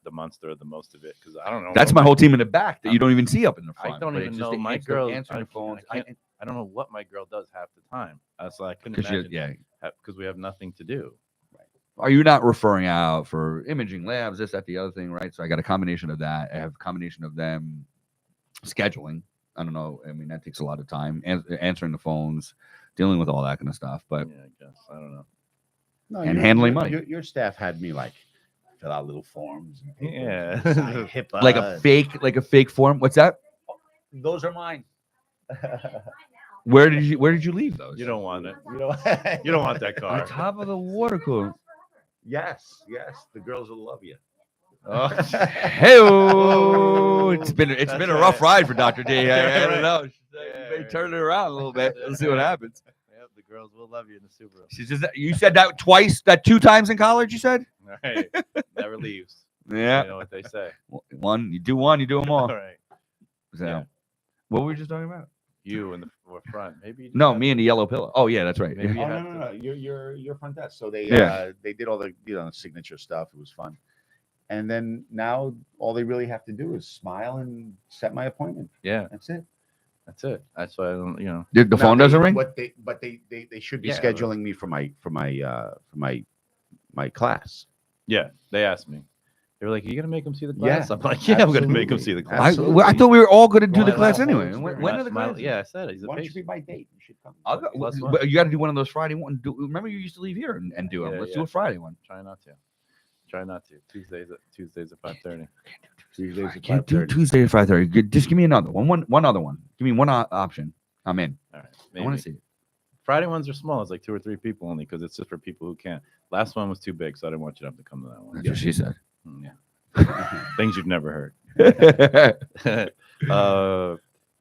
the monster the most of it because I don't know. That's my whole team in the back that you don't even see up in the front. I don't but even it's know just my answer- girl. answering the phones. I don't know what my girl does half the time. So I couldn't Because imagine. yeah, Because we have nothing to do. are you not referring out for imaging labs, this, that, the other thing, right? So I got a combination of that. I have a combination of them scheduling. I don't know. I mean, that takes a lot of time. Answering the phones, dealing with all that kind of stuff. But Yeah, I guess I don't know. No, And handling money. Your staff had me like fill out little forms. And papers Yeah. and sign HIPAA. like a fake form. What's that? Those are mine. Where did you leave those? You don't want it. You know, You don't want that On car. top of the water cooler. Yes, the girls will love you. Oh, Hey, it's been a rough ride for Dr. D. I don't know. You may turn it around a little bit. Let's see what happens. yep, the girls will love you in the Subaru. She just you said that twice, that 2 times in college. You said, All right, never leaves. yeah. You know what they say. One, you do them all. All right, So, Yeah. what were we just talking about? you in the front. Maybe you just No, have me to- and the yellow pillow. Oh yeah, that's right. Maybe Oh you no, have no, to- no! Your front desk. So they Yeah. they did all the signature stuff. It was fun. And then now all they really have to do is smile and set my appointment. Yeah, That's it. that's it. That's why I don't. You know. The Now phone doesn't ring. But they should be Yeah, but- scheduling me for my class. Yeah, they asked me. They were like, "Are you gonna make them see the Yeah, class?" I'm like, "Yeah, I'm gonna make them absolutely. see the class." Absolutely. I thought we were all going to do Well, the I class love anyway. those When are the classes? Yeah, I said it. He's a Why don't you patient. be my date? You should come. I'll go. Last one. But you got to do one of those Friday one. Remember, you used to leave here and do them. Yeah, Let's yeah. do a Friday one. Try not to. Try not to. Tuesdays at 5:30. Tuesdays I at can't do 5:30. Tuesday at 5:30. Just give me another one. One other one. Give me one option. I'm in. All right. I want Maybe. to see it. Friday ones are small. It's like 2 or 3 people only because it's just for people who can't. Last one was too big, so I didn't want you to have to come to that one. That's what she said. Yeah. Things you've never heard.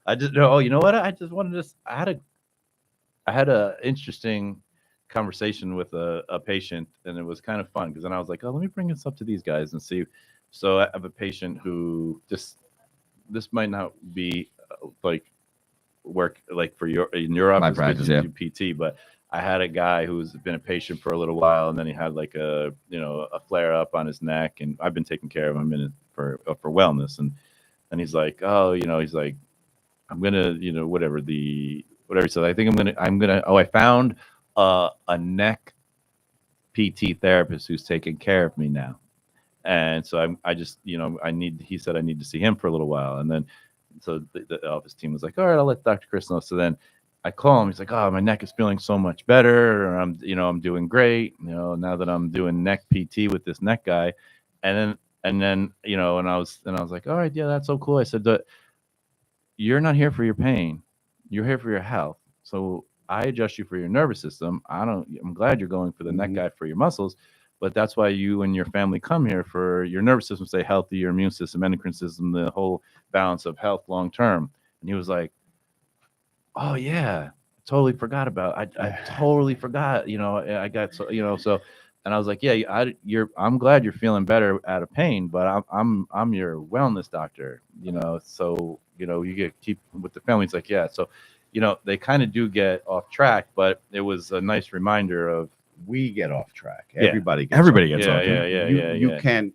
I just know. Oh, you know what? I just wanted to. I had a interesting conversation with a patient, and it was kind of fun because then I was like, oh, let me bring this up to these guys and see. So I have a patient who this might not be like work like for in your My office practice, because you do PT, but I had a guy who's been a patient for a little while, and then he had like a flare up on his neck, and I've been taking care of him for wellness, and he's like, oh, he's like, I'm gonna, whatever. So I think I'm gonna. Oh, I found a neck PT therapist who's taking care of me now, and so I just, he said I need to see him for a little while, and then so the office team was like, all right, I'll let Dr. Chris know. So then I call him. He's like, oh, my neck is feeling so much better. Or I'm doing great. Now that I'm doing neck PT with this neck guy, and then and I was like, all right, yeah, that's so cool. I said, you're not here for your pain. You're here for your health. So I adjust you for your nervous system. I'm glad you're going for the neck guy for your muscles, but that's why you and your family come here for your nervous system, stay healthy, your immune system, endocrine system, the whole balance of health long term. And he was like, oh yeah, totally forgot about. I totally forgot. I got so. And I was like, yeah, I'm glad you're feeling better out of pain, but I'm your wellness doctor. So you get keep with the family. It's like, yeah, so they kind of do get off track, but it was a nice reminder of We get off track. Yeah. Everybody gets Everybody off gets yeah, off. yeah, You can't,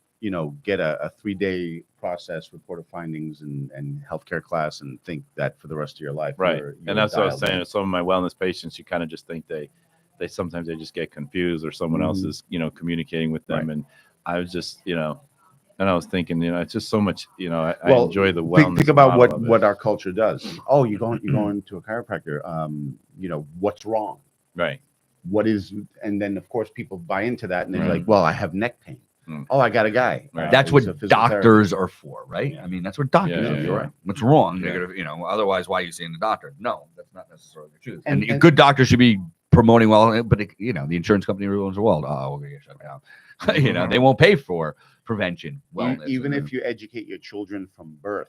get a 3-day process, report of findings, and healthcare class, and think that for the rest of your life. right. you're And that's what I was dialed saying. in. With some of my wellness patients, you kind of just think they sometimes they just get confused, or someone else is communicating with them. Right. And I was just and I was thinking, it's just so much. I Well, enjoy the wellness. Think about model of it. what our culture does. Oh, you're going to a chiropractor. What's wrong? Right. What is? And then of course people buy into that, and they're like, well, I have neck pain. Oh, I got a guy. Right. That's He's a what physical doctors are for, right? Yeah. I mean, that's what doctors Yeah, are yeah, for. yeah. What's wrong? Yeah. They're gonna, otherwise, why are you seeing the doctor? No, that's not necessarily the truth. And- And, and- good doctors should be promoting well, but the insurance company rules the world. Oh, we're gonna get shut down. They won't pay for prevention, wellness. Even if you educate your children from birth,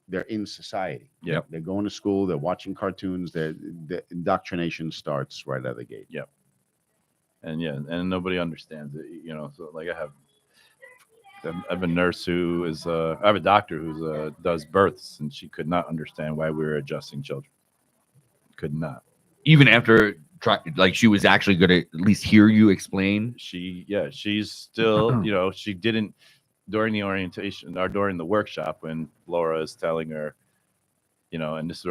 they're in society. Yep. They're going to school. They're watching cartoons. The indoctrination starts right out of the gate. And and nobody understands it. So like I have a nurse who is I have a doctor who's does births, and she could not understand why we were adjusting children. Could not. even after she was actually going to at least hear you explain. She's still, she didn't during the orientation or during the workshop when Laura is telling her, and this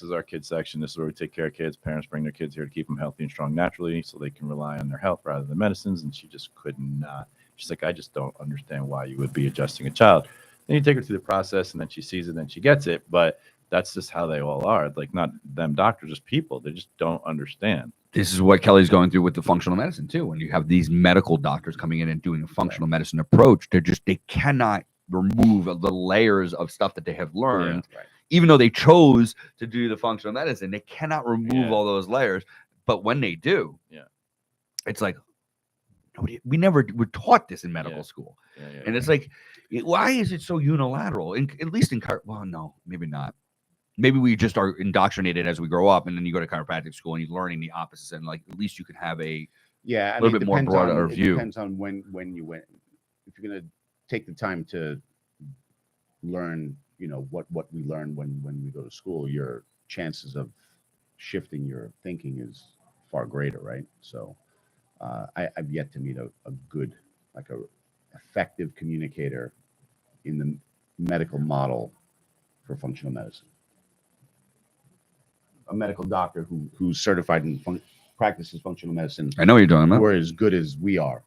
is our kids section. This is where we take care of kids. Parents bring their kids here to keep them healthy and strong naturally, so they can rely on their health rather than medicines. And she just could not. She's like, I just don't understand why you would be adjusting a child. Then you take her through the process, and then she sees it, and she gets it. But that's just how they all are. Like, not them doctors, just people. They just don't understand. This is what Kelly's going through with the functional medicine too. When you have these medical doctors coming in and doing a functional medicine approach, they cannot remove the layers of stuff that they have learned. Right. Even though they chose to do the functional medicine, they cannot remove all those layers. But when they do, it's like, we never were taught this in medical school. And it's like, why is it so unilateral? At least in well, no, maybe not. Maybe we just are indoctrinated as we grow up, and then you go to chiropractic school and you're learning the opposites, and like at least you can have a little bit more broader view. It depends on when you went. If you're gonna take the time to learn, what we learn when we go to school, your chances of shifting your thinking is far greater, right? So I've yet to meet a good, like a effective communicator in the medical model for functional medicine. A medical doctor who's certified in practices functional medicine. I know what you're talking about. We're as good as we are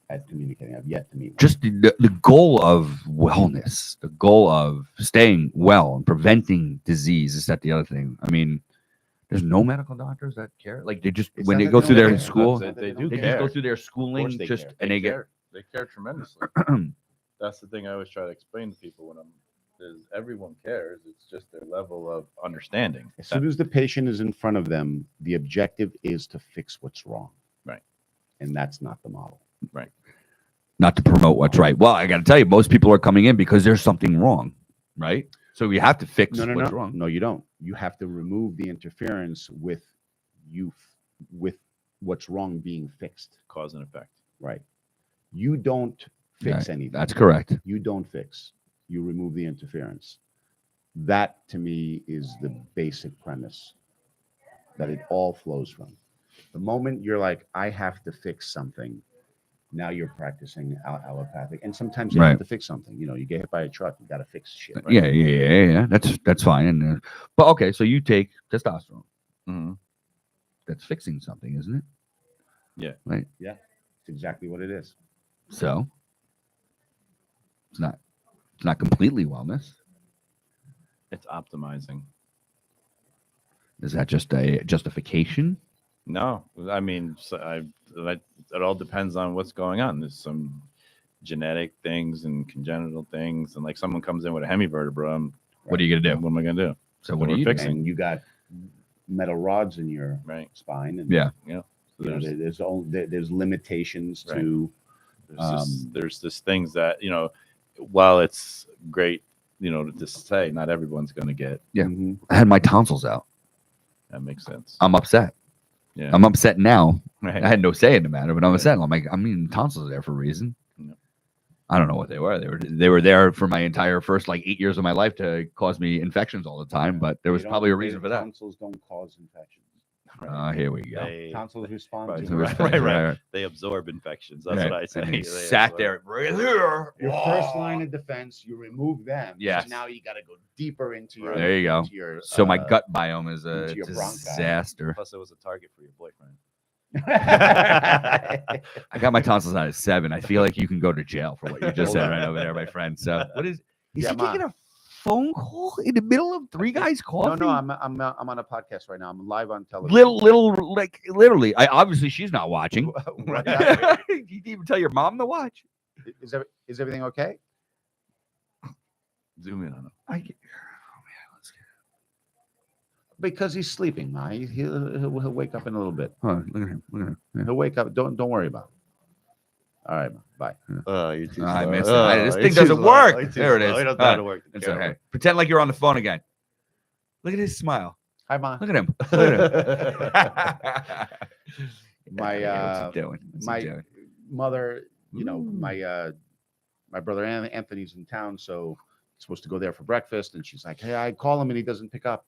at communicating. I've yet to meet one. Just the goal of wellness, the goal of staying well and preventing disease is that the other thing. I mean, there's no medical doctors that care. Like they just when they go through their school, they just go through their schooling, they just care. and They care tremendously. That's the thing I always try to explain to people when everyone cares. It's just their level of understanding. As soon as the patient is in front of them, the objective is to fix what's wrong. Right. And that's not the model. Right. Not to promote what's right. Well, I got to tell you, most people are coming in because there's something wrong, right? So we have to fix what's wrong. No, you don't. You have to remove the interference with what's wrong being fixed. Cause and effect. Right. You don't fix anything. That's correct. You don't fix. You remove the interference. That, to me, is the basic premise that it all flows from. The moment you're like, I have to fix something, now you're practicing allopathic. And sometimes you have to fix something. You get hit by a truck, you got to fix shit. Right? Yeah. That's fine. And but okay, so you take testosterone. Mm-hmm. That's fixing something, isn't it? Yeah. Right. Yeah. It's exactly what it is. So it's not completely wellness. It's optimizing. Is that just a justification? No, I mean, it all depends on what's going on. There's some genetic things and congenital things, and like someone comes in with a hemivertebra. What are you gonna do? What am I gonna do? So what are you fixing? And you got metal rods in your spine, and there's limitations to. There's this things that while it's great, to say not everyone's gonna get. Yeah, I had my tonsils out. That makes sense. I'm upset. Yeah, I'm upset now. Right. I had no say in the matter, but I'm upset. I'm like, tonsils are there for a reason. Yeah. I don't know what they were. They were there for my entire first 8 years of my life to cause me infections all the time. But there was probably a reason for that. Tonsils don't cause infections. Here we go. Tonsils respond to right. They absorb infections. That's what I say. And he sat there right here. Your first line of defense, you remove them. Yes. Now you got to go deeper into your. There you go. Your, so my gut biome is a disaster. Plus, it was a target for your boyfriend. I got my tonsils out at 7. I feel like you can go to jail for what you just said right over there, my friend. So what is he taking a phone call in the middle of 3 guys coffee? No, I'm on a podcast right now. I'm live on television. Literally. Obviously she's not watching. You didn't even tell your mom to watch. Is everything okay? Zoom in on him. Because he's sleeping, Ma. He'll wake up in a little bit. Look at him. Yeah. He'll wake up. Don't worry about it. All right, Ma. Bye. You're too slow. I missed it. This thing doesn't work. There it is. It doesn't know how to work. It's okay. Pretend like you're on the phone again. Look at his smile. Hi, Ma. Look at him. My mother, my brother Anthony's in town, so he's supposed to go there for breakfast, and she's like, "Hey, I call him and he doesn't pick up."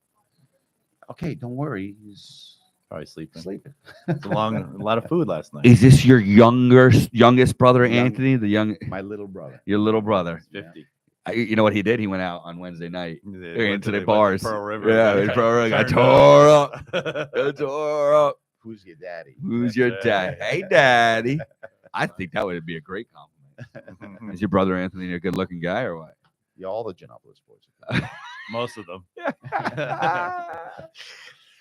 Okay, don't worry. He's probably sleeping. It's a lot of food last night. Is this your youngest brother, Anthony? My little brother. Your little brother. 50. You know what he did? He went out on Wednesday night into the went bars. to Pearl River. Yeah, and in Pearl River. I turned tore up. up. I tore up. Who's your daddy? Who's your dad? Hey, daddy. I think that would be a great compliment. Is your brother Anthony a good-looking guy or what? Yeah, all the Giannopoulos boys. Most of them.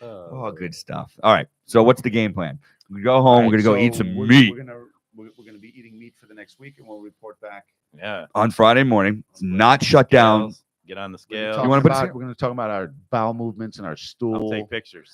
Oh, good stuff. All right. So what's the game plan? We go home. We're gonna go eat some meat We're gonna be eating meat for the next week, and we'll report back. Yeah. on Friday morning. It's not shut down. Scales, get on the We're gonna scale. talk You wanna put a about- scale? We're going to talk about our bowel movements and our stool. I'll take pictures.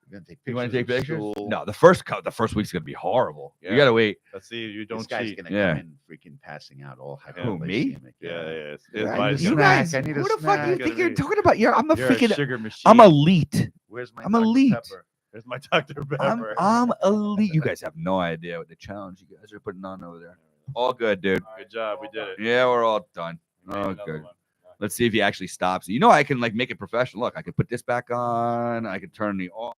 We're going to take You pictures. want to take of pictures? stool. No, the first week's gonna be horrible. You Yeah. gotta wait. Let's see if you This don't guy's cheat. going to Yeah. come in freaking passing out all Who, me? hypoglycemic. Yeah. Yeah, His I body's need a gonna- snack. I need a Who the fuck do you snack. think you're talking about? I'm a You're a freaking. sugar machine. I'm elite. Where's my I'm Dr. elite. Pepper? There's my Dr. Pepper. I'm elite. You guys have no idea what the challenge you guys are putting on over there. All good, dude. Good job. We did it. Yeah, we're all done. We made Oh, another good. one. Let's see if he actually stops. You know, I can like make it professional. Look, I can put this back on. I can turn the off.